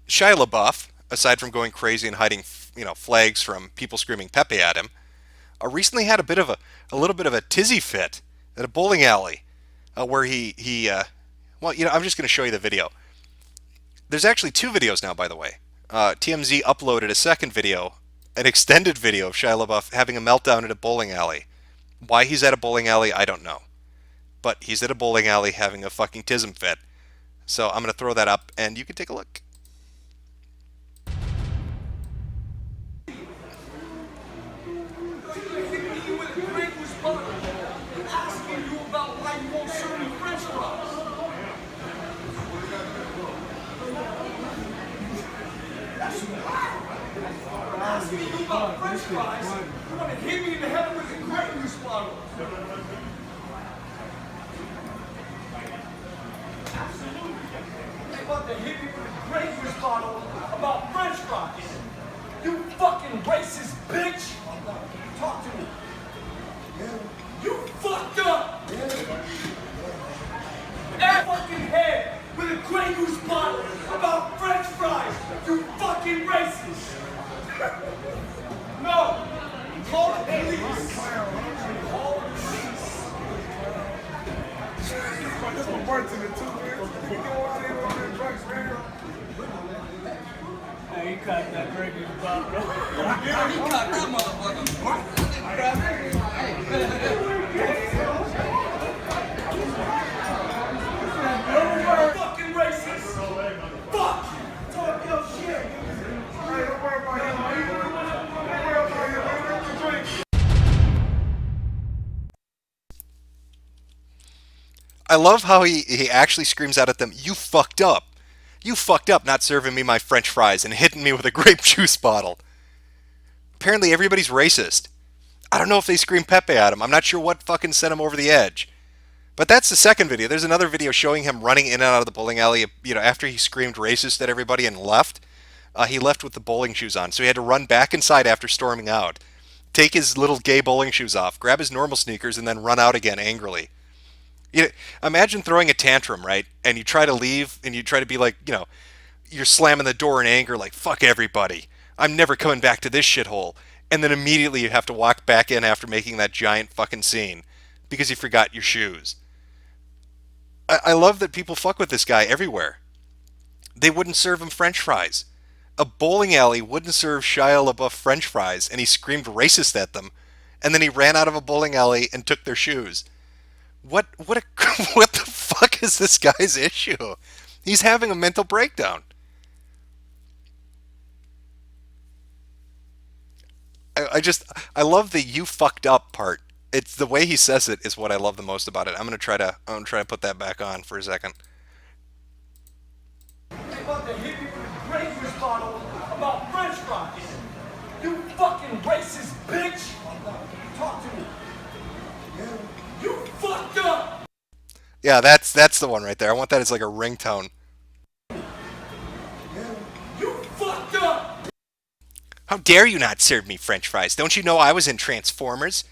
Shia LaBeouf, aside from going crazy and hiding, flags from people screaming Pepe at him, recently had a little bit of a tizzy fit at a bowling alley, where well, I'm just going to show you the video. There's actually two videos now, by the way. TMZ uploaded a second video, an extended video of Shia LaBeouf having a meltdown at a bowling alley. Why he's at a bowling alley, I don't know. But he's at a bowling alley having a fucking tism fit. So I'm going to throw that up, and you can take a look. Asking you about French fries, you want to hit me in the head with a great juice bottle. Absolutely. They want to hit me with a great juice bottle about French fries. You fucking racist bitch. Talk to me. You fucked up. That fucking head with a Grey Goose bottle about French fries. You fucking racist. No! Call the police! Call the police! This one works in the 2 years. You go out here on the drugs, man. Hey, you caught that Grey Goose bottle. He caught that motherfucker. Fucking racist! Fuck! Talk your shit! Hey, don't worry about him. I love how he actually screams out at them, "You fucked up. You fucked up not serving me my French fries and hitting me with a grape juice bottle." Apparently everybody's racist. I don't know if they scream Pepe at him. I'm not sure what fucking sent him over the edge. But that's the second video. There's another video showing him running in and out of the bowling alley, after he screamed racist at everybody and left. He left with the bowling shoes on, so he had to run back inside after storming out, take his little gay bowling shoes off, grab his normal sneakers, and then run out again angrily. Imagine throwing a tantrum, right? And you try to leave, and you try to be like, you're slamming the door in anger, like, fuck everybody. I'm never coming back to this shithole. And then immediately you have to walk back in after making that giant fucking scene because you forgot your shoes. I love that people fuck with this guy everywhere. They wouldn't serve him French fries. A bowling alley wouldn't serve Shia LaBeouf French fries, and he screamed racist at them. And then he ran out of a bowling alley and took their shoes. What what the fuck is this guy's issue? He's having a mental breakdown. I love the "you fucked up" part. It's the way he says it is what I love the most about it. I'm gonna try to put that back on for a second. They about to hit me with a Grey Goose bottle about French fries. You fucking racist bitch. Talk to me. You fucked up. Yeah, that's the one right there. I want that as like a ringtone. You fucked up. How dare you not serve me French fries? Don't you know I was in Transformers?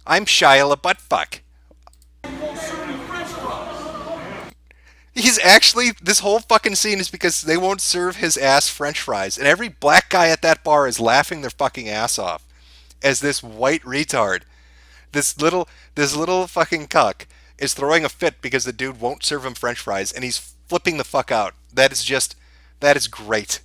I'm Shia LaButtfuck. You won't serve me French fries. He's actually, this whole fucking scene is because they won't serve his ass French fries, and every black guy at that bar is laughing their fucking ass off as this white retard, this little fucking cuck, is throwing a fit because the dude won't serve him French fries, and he's flipping the fuck out. That is great.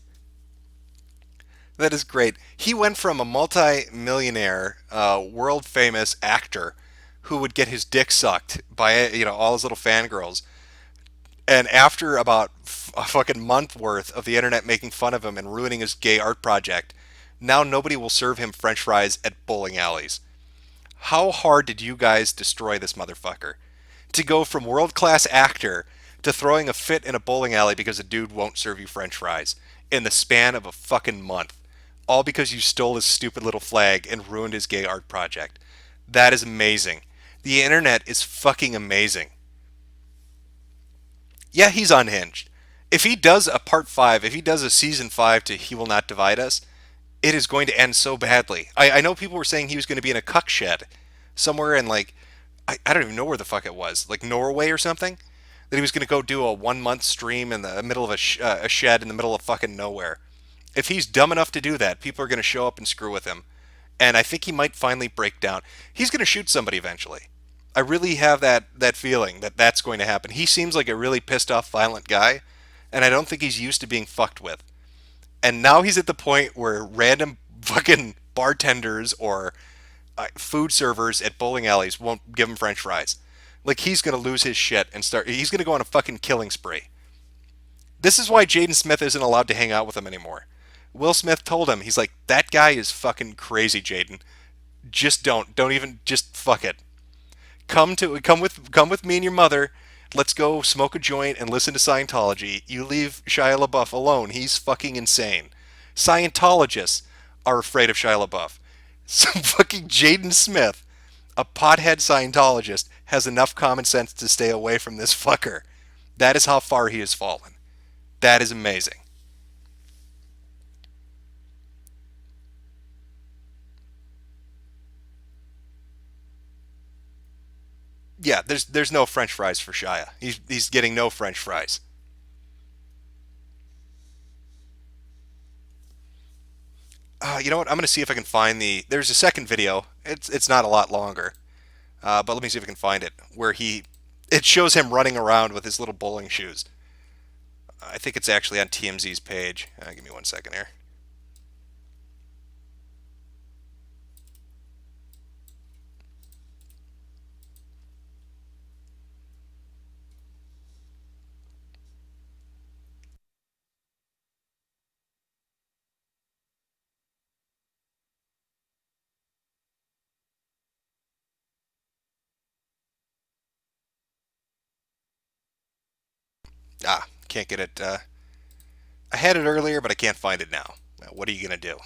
That is great. He went from a multi-millionaire, world famous actor who would get his dick sucked by all his little fangirls, and after about a fucking month worth of the internet making fun of him and ruining his gay art project, now nobody will serve him French fries at bowling alleys. How hard did you guys destroy this motherfucker? To go from world class actor to throwing a fit in a bowling alley because a dude won't serve you French fries in the span of a fucking month. All because you stole his stupid little flag and ruined his gay art project. That is amazing. The internet is fucking amazing. Yeah, he's unhinged. If he does a part 5, if he does a season 5 to He Will Not Divide Us, it is going to end so badly. I know people were saying he was going to be in a cuck shed somewhere in, like, I don't even know where the fuck it was, like Norway or something. That he was going to go do a 1 month stream in the middle of a shed in the middle of fucking nowhere. If he's dumb enough to do that, people are going to show up and screw with him. And I think he might finally break down. He's going to shoot somebody eventually. I really have that feeling that that's going to happen. He seems like a really pissed off, violent guy, and I don't think he's used to being fucked with. And now he's at the point where random fucking bartenders or food servers at bowling alleys won't give him French fries. Like, he's gonna lose his shit and start. He's gonna go on a fucking killing spree. This is why Jaden Smith isn't allowed to hang out with him anymore. Will Smith told him, he's like, that guy is fucking crazy, Jaden. Just don't even just fuck it. Come with me and your mother. Let's go smoke a joint and listen to Scientology. You leave Shia LaBeouf alone. He's fucking insane. Scientologists are afraid of Shia LaBeouf. Some fucking Jaden Smith, a pothead Scientologist, has enough common sense to stay away from this fucker. That is how far he has fallen. That is amazing. Yeah, there's no French fries for Shia. He's getting no French fries. You know what? I'm gonna see if I can find the. There's a second video. It's not a lot longer, but let me see if I can find it where he. It shows him running around with his little bowling shoes. I think it's actually on TMZ's page. Give me 1 second here. Can't get it. I had it earlier, but I can't find it now. What are you gonna do?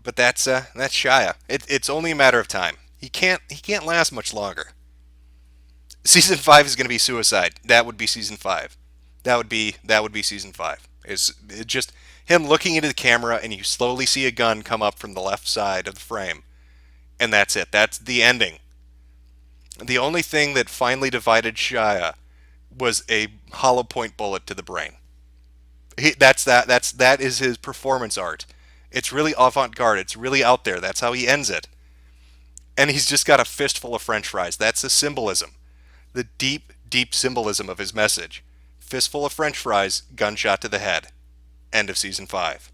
But that's Shia. It's only a matter of time. He can't last much longer. Season 5 is gonna be suicide. That would be season 5. That would be season 5. Is it just him looking into the camera and you slowly see a gun come up from the left side of the frame, and that's it. That's the ending. The only thing that finally divided Shia was a hollow point bullet to the brain. That is his performance art. It's really avant-garde. It's really out there. That's how he ends it. And he's just got a fistful of French fries. That's the symbolism, the deep, deep symbolism of his message. Fistful of French fries, gunshot to the head. End of season 5.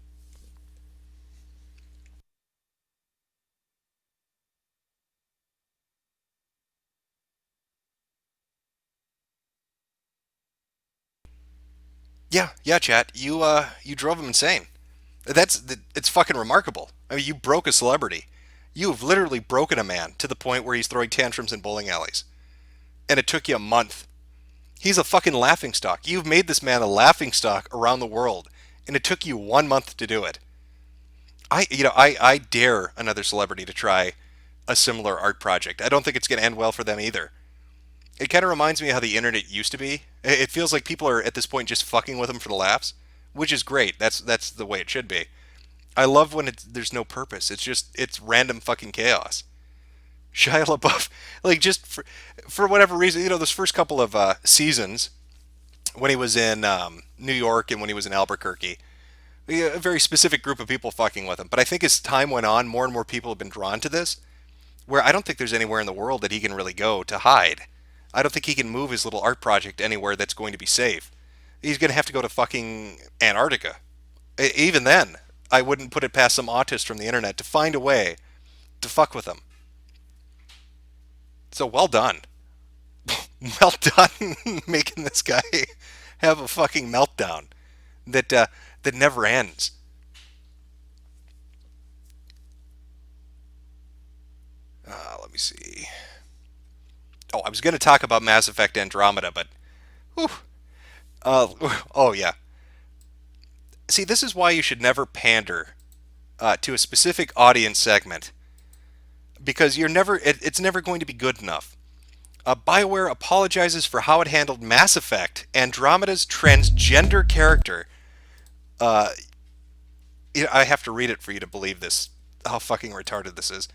Yeah, yeah, chat. You drove him insane. It's fucking remarkable. I mean, you broke a celebrity. You have literally broken a man to the point where he's throwing tantrums in bowling alleys, and it took you a month. He's a fucking laughingstock. You've made this man a laughingstock around the world, and it took you 1 month to do it. I dare another celebrity to try a similar art project. I don't think it's going to end well for them either. It kind of reminds me of how the internet used to be. It feels like people are at this point just fucking with them for the laughs, which is great. That's the way it should be. I love when there's no purpose. It's random fucking chaos. Shia LaBeouf, like, just for whatever reason, those first couple of seasons, when he was in New York and when he was in Albuquerque. A very specific group of people fucking with him. But I think as time went on, more and more people have been drawn to this, where I don't think there's anywhere in the world that he can really go to hide. I don't think he can move his little art project anywhere that's going to be safe. He's going to have to go to fucking Antarctica. Even then, I wouldn't put it past some autist from the internet to find a way to fuck with him. So well done. Well done making this guy have a fucking meltdown that never ends. Let me see. Oh, I was going to talk about Mass Effect Andromeda, but whew, uh, oh yeah. See, this is why you should never pander to a specific audience segment because it's never going to be good enough. BioWare apologizes for how it handled Mass Effect Andromeda's transgender character. Uh, I have to read it for you to believe this. How fucking retarded this is.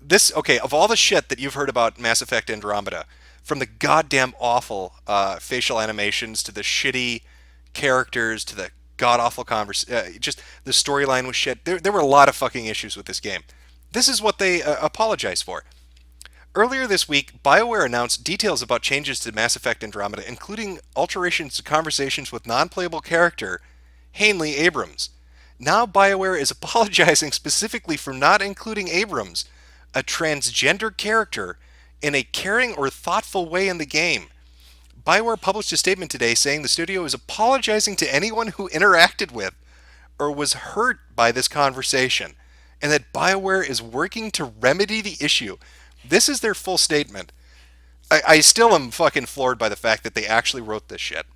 This okay of all the shit that you've heard about Mass Effect Andromeda, from the goddamn awful facial animations to the shitty characters to the god awful just the storyline was shit. There were a lot of fucking issues with this game. This is what they apologize for. Earlier this week, BioWare announced details about changes to Mass Effect Andromeda, including alterations to conversations with non-playable character Hanley Abrams. Now BioWare is apologizing specifically for not including Abrams, a transgender character, in a caring or thoughtful way in the game. BioWare published a statement today saying the studio is apologizing to anyone who interacted with or was hurt by this conversation, and that BioWare is working to remedy the issue. This is their full statement. I still am fucking floored by the fact that they actually wrote this shit.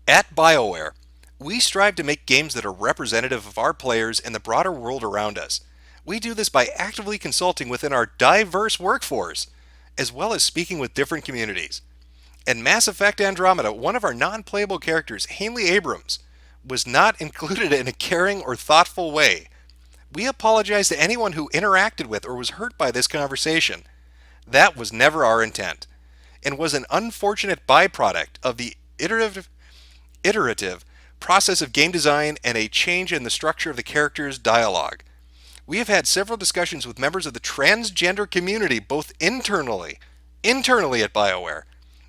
At BioWare, we strive to make games that are representative of our players and the broader world around us. We do this by actively consulting within our diverse workforce, as well as speaking with different communities. In Mass Effect Andromeda, one of our non-playable characters, Hanley Abrams, was not included in a caring or thoughtful way. We apologize to anyone who interacted with or was hurt by this conversation. That was never our intent, and was an unfortunate byproduct of the iterative process of game design and a change in the structure of the character's dialogue. We have had several discussions with members of the transgender community, both internally at BioWare,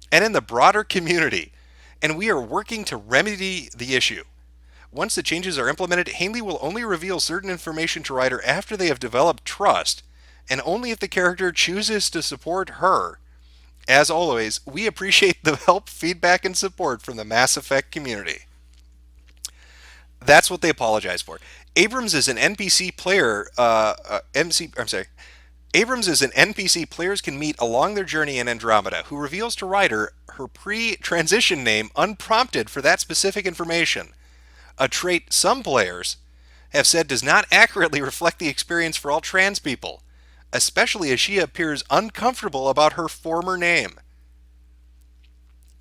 and in the broader community, and we are working to remedy the issue. Once the changes are implemented, Hanley will only reveal certain information to Ryder after they have developed trust, and only if the character chooses to support her. As always, we appreciate the help, feedback, and support from the Mass Effect community. That's what they apologize for. Abrams is an NPC player. Abrams is an NPC players can meet along their journey in Andromeda, who reveals to Ryder her pre-transition name unprompted for that specific information. A trait some players have said does not accurately reflect the experience for all trans people, especially as she appears uncomfortable about her former name.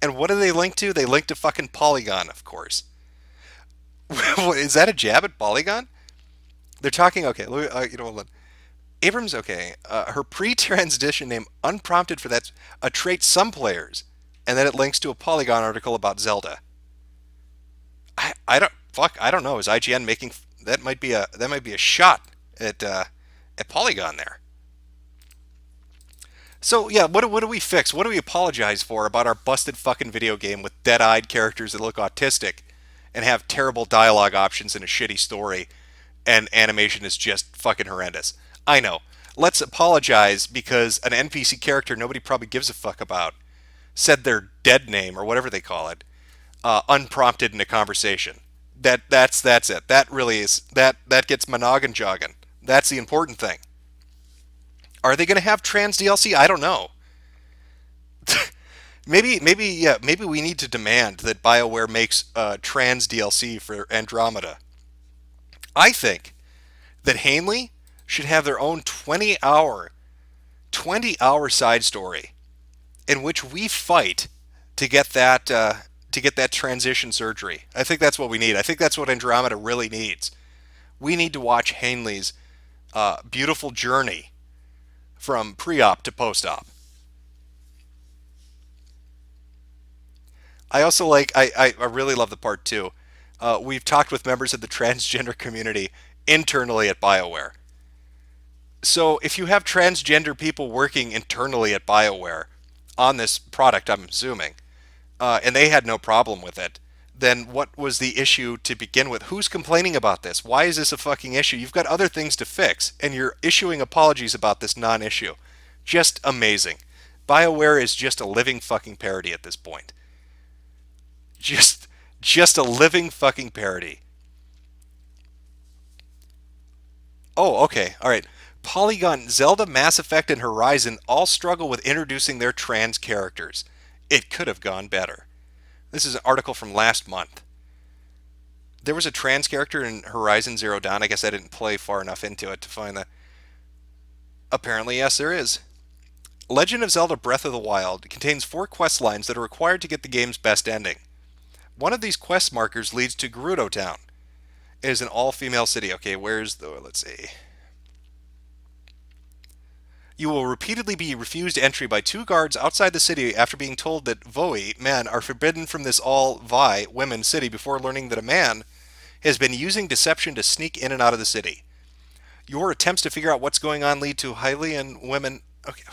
And what do they link to? They link to fucking Polygon, of course. Is that a jab at Polygon? They're talking, okay, Abrams, okay, her pre-transition name unprompted for that, a trait some players, and then it links to a Polygon article about Zelda. I don't know. Is IGN making that might be a shot at Polygon there? So yeah, what do we fix? What do we apologize for about our busted fucking video game with dead-eyed characters that look autistic and have terrible dialogue options and a shitty story, and animation is just fucking horrendous? I know. Let's apologize because an NPC character nobody probably gives a fuck about said their dead name or whatever they call it, unprompted in a conversation. That's it. That really is that gets my noggin jogging. That's the important thing. Are they going to have trans DLC? I don't know. maybe we need to demand that BioWare makes trans DLC for Andromeda. I think that Hanley should have their own 20-hour side story in which we fight to get that transition surgery. I think that's what we need. I think that's what Andromeda really needs. We need to watch Hanley's beautiful journey from pre-op to post-op. I also like. I really love the part too. We've talked with members of the transgender community internally at BioWare. So if you have transgender people working internally at BioWare on this product, I'm assuming, and they had no problem with it, then what was the issue to begin with? Who's complaining about this? Why is this a fucking issue? You've got other things to fix, and you're issuing apologies about this non issue. Just amazing. BioWare is just a living fucking parody at this point. Just just a living fucking parody. Oh, okay. All right. Polygon, Zelda, Mass Effect, and Horizon all struggle with introducing their trans characters. It could have gone better. This is an article from last month. There was a trans character in Horizon Zero Dawn. I guess I didn't play far enough into it to find that. Apparently, yes, there is. Legend of Zelda Breath of the Wild contains 4 quest lines that are required to get the game's best ending. One of these quest markers leads to Gerudo Town. It is an all-female city. Okay, where's the... let's see. You will repeatedly be refused entry by 2 guards outside the city after being told that Voi, men, are forbidden from this all Vi, women, city before learning that a man has been using deception to sneak in and out of the city. Your attempts to figure out what's going on lead to Hylian women. Okay,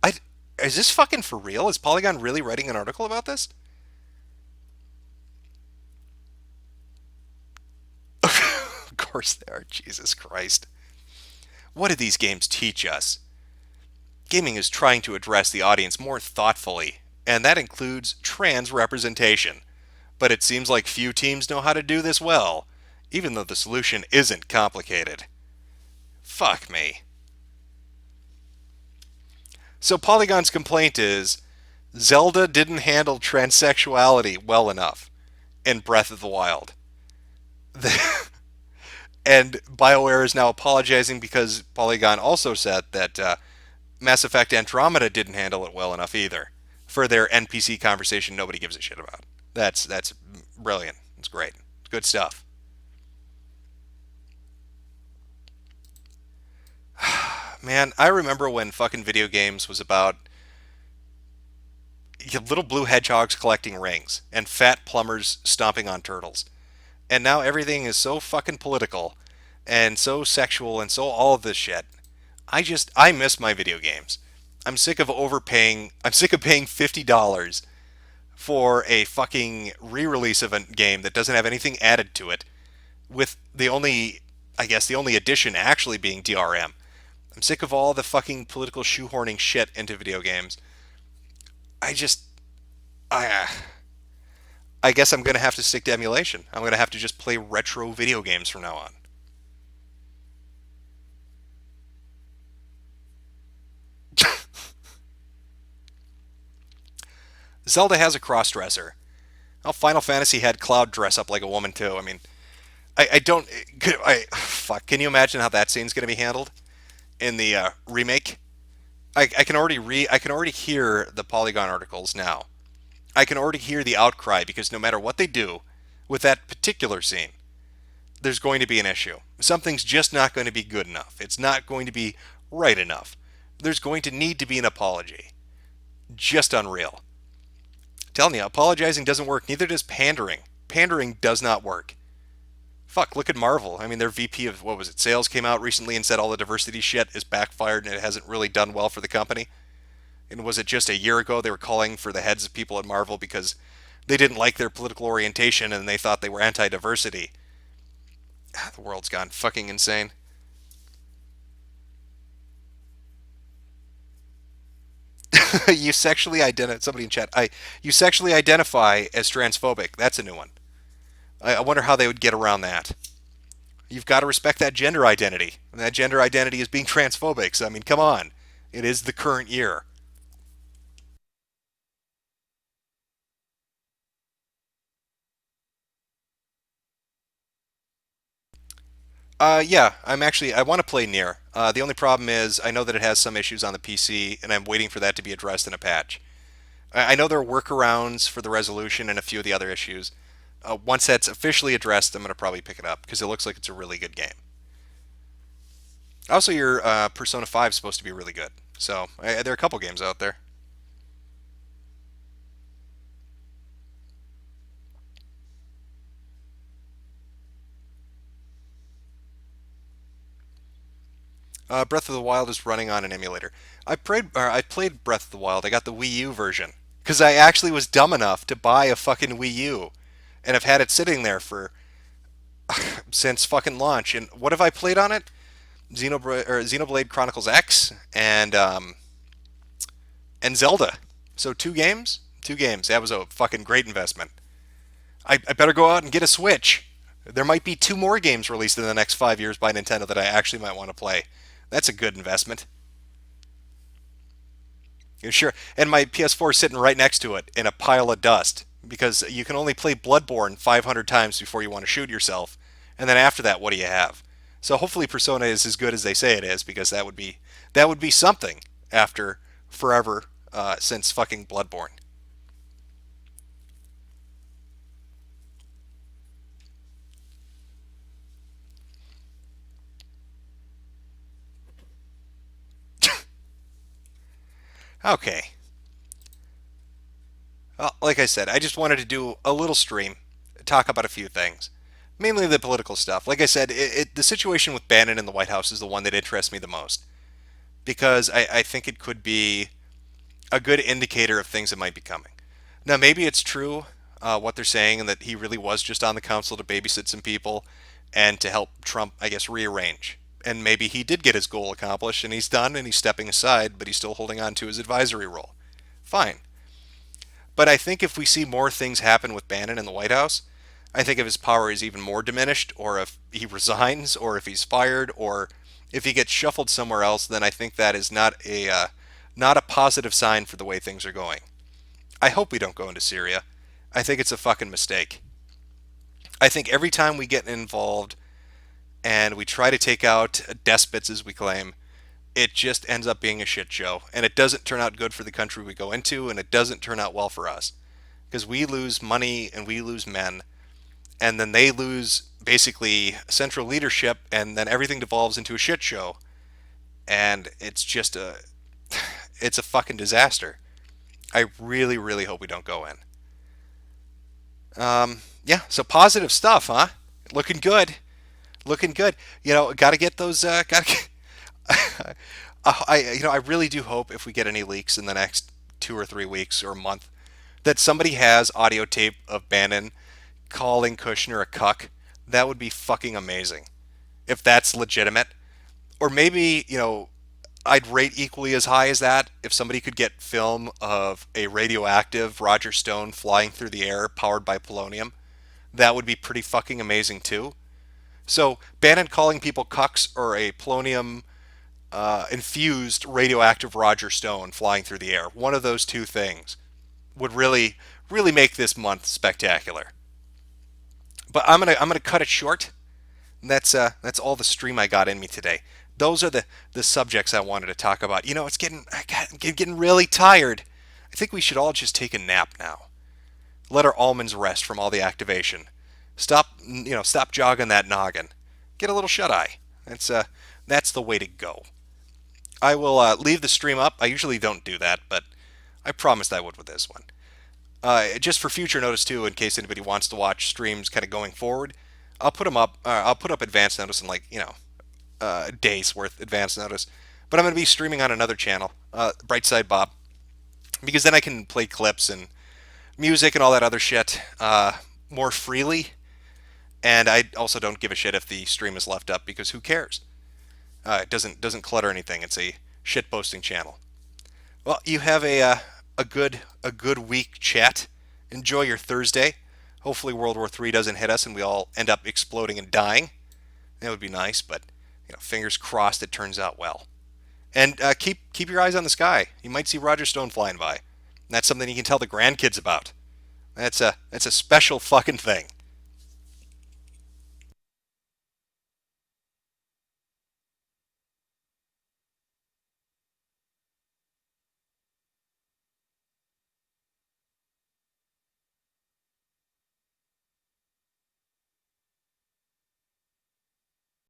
I is this fucking for real? Is Polygon really writing an article about this? Of course they are. Jesus Christ. What do these games teach us? Gaming is trying to address the audience more thoughtfully, and that includes trans representation. But it seems like few teams know how to do this well, even though the solution isn't complicated. Fuck me. So Polygon's complaint is Zelda didn't handle transsexuality well enough in Breath of the Wild. And BioWare is now apologizing because Polygon also said that Mass Effect Andromeda didn't handle it well enough either for their NPC conversation nobody gives a shit about. That's brilliant. It's great. It's good stuff. Man, I remember when fucking video games was about little blue hedgehogs collecting rings and fat plumbers stomping on turtles. And now everything is so fucking political and so sexual and so all of this shit. I miss my video games. I'm sick of overpaying. I'm sick of paying $50 for a fucking re-release of a game that doesn't have anything added to it, with the only, I guess, the only addition actually being DRM. I'm sick of all the fucking political shoehorning shit into video games. I just, I, I guess I'm gonna have to stick to emulation. I'm gonna have to just play retro video games from now on. Zelda has a crossdresser. Well, Final Fantasy had Cloud dress up like a woman too. I mean, I don't. Fuck. Can you imagine how that scene's gonna be handled in the remake? I can already I can already hear the Polygon articles now. I can already hear the outcry because no matter what they do with that particular scene, there's going to be an issue. Something's just not going to be good enough. It's not going to be right enough. There's going to need to be an apology. Just unreal. Telling you, apologizing doesn't work. Neither does pandering. Pandering does not work. Fuck, look at Marvel. I mean, their VP of, what was it, sales came out recently and said all the diversity shit is backfired and it hasn't really done well for the company. And was it just a year ago they were calling for the heads of people at Marvel because they didn't like their political orientation and they thought they were anti-diversity? The world's gone fucking insane. You sexually identify, somebody in chat, you sexually identify as transphobic. That's a new one. I wonder how they would get around that. You've got to respect that gender identity. And that gender identity is being transphobic. So, I mean, come on. It is the current year. Yeah, I want to play Near. The only problem is I know that it has some issues on the PC, and I'm waiting for that to be addressed in a patch. I know there are workarounds for the resolution and a few of the other issues. Once that's officially addressed, I'm going to probably pick it up because it looks like it's a really good game. Also, your Persona 5 is supposed to be really good. So, there are a couple games out there. Breath of the Wild is running on an emulator. I played Breath of the Wild. I got the Wii U version because I actually was dumb enough to buy a fucking Wii U, and I've had it sitting there for since fucking launch. And what have I played on it? Xenoblade Chronicles X and Zelda. So two games, two games. That was a fucking great investment. I better go out and get a Switch. There might be two more games released in the next 5 years by Nintendo that I actually might want to play. That's a good investment. Yeah, sure. And my PS4 is sitting right next to it in a pile of dust because you can only play Bloodborne 500 times before you want to shoot yourself. And then after that, what do you have? So hopefully Persona is as good as they say it is because that would be something after forever since fucking Bloodborne. Okay. Well, like I said, I just wanted to do a little stream, talk about a few things, mainly the political stuff. Like I said, the situation with Bannon in the White House is the one that interests me the most because I think it could be a good indicator of things that might be coming. Now, maybe it's true what they're saying and that he really was just on the council to babysit some people and to help Trump, I guess, rearrange. And maybe he did get his goal accomplished and he's done and he's stepping aside, but he's still holding on to his advisory role. Fine. But I think if we see more things happen with Bannon in the White House, I think if his power is even more diminished, or if he resigns, or if he's fired, or if he gets shuffled somewhere else, then I think that is not a positive sign for the way things are going. I hope we don't go into Syria. I think it's a fucking mistake. I think every time we get involved and we try to take out despots, as we claim, it just ends up being a shit show. And it doesn't turn out good for the country we go into, and it doesn't turn out well for us. Because we lose money and we lose men, and then they lose basically central leadership, and then everything devolves into a shit show. And it's a fucking disaster. I really, really hope we don't go in. Yeah, so positive stuff, huh? Looking good. Looking good. Got to get those. Got to. I really do hope if we get any leaks in the next 2 or 3 weeks or a month that somebody has audio tape of Bannon calling Kushner a cuck. That would be fucking amazing if that's legitimate. Or maybe I'd rate equally as high as that if somebody could get film of a radioactive Roger Stone flying through the air powered by polonium. That would be pretty fucking amazing too. So Bannon calling people cucks or a polonium infused radioactive Roger Stone flying through the air. One of those two things would really, really make this month spectacular. But I'm gonna cut it short. That's all the stream I got in me today. Those are the subjects I wanted to talk about. Getting really tired. I think we should all just take a nap now. Let our almonds rest from all the activation. Stop jogging that noggin. Get a little shut eye. That's the way to go. I will leave the stream up. I usually don't do that, but I promised I would with this one. Just for future notice too, in case anybody wants to watch streams kind of going forward, I'll put them up. I'll put up advance notice in days worth advance notice. But I'm going to be streaming on another channel, Brightside Bob, because then I can play clips and music and all that other shit more freely. And I also don't give a shit if the stream is left up because who cares? It doesn't clutter anything. It's a shit posting channel. Well, you have a good week, chat. Enjoy your Thursday. Hopefully World War III doesn't hit us and we all end up exploding and dying. That would be nice, but fingers crossed it turns out well. And keep your eyes on the sky. You might see Roger Stone flying by. And that's something you can tell the grandkids about. That's a special fucking thing.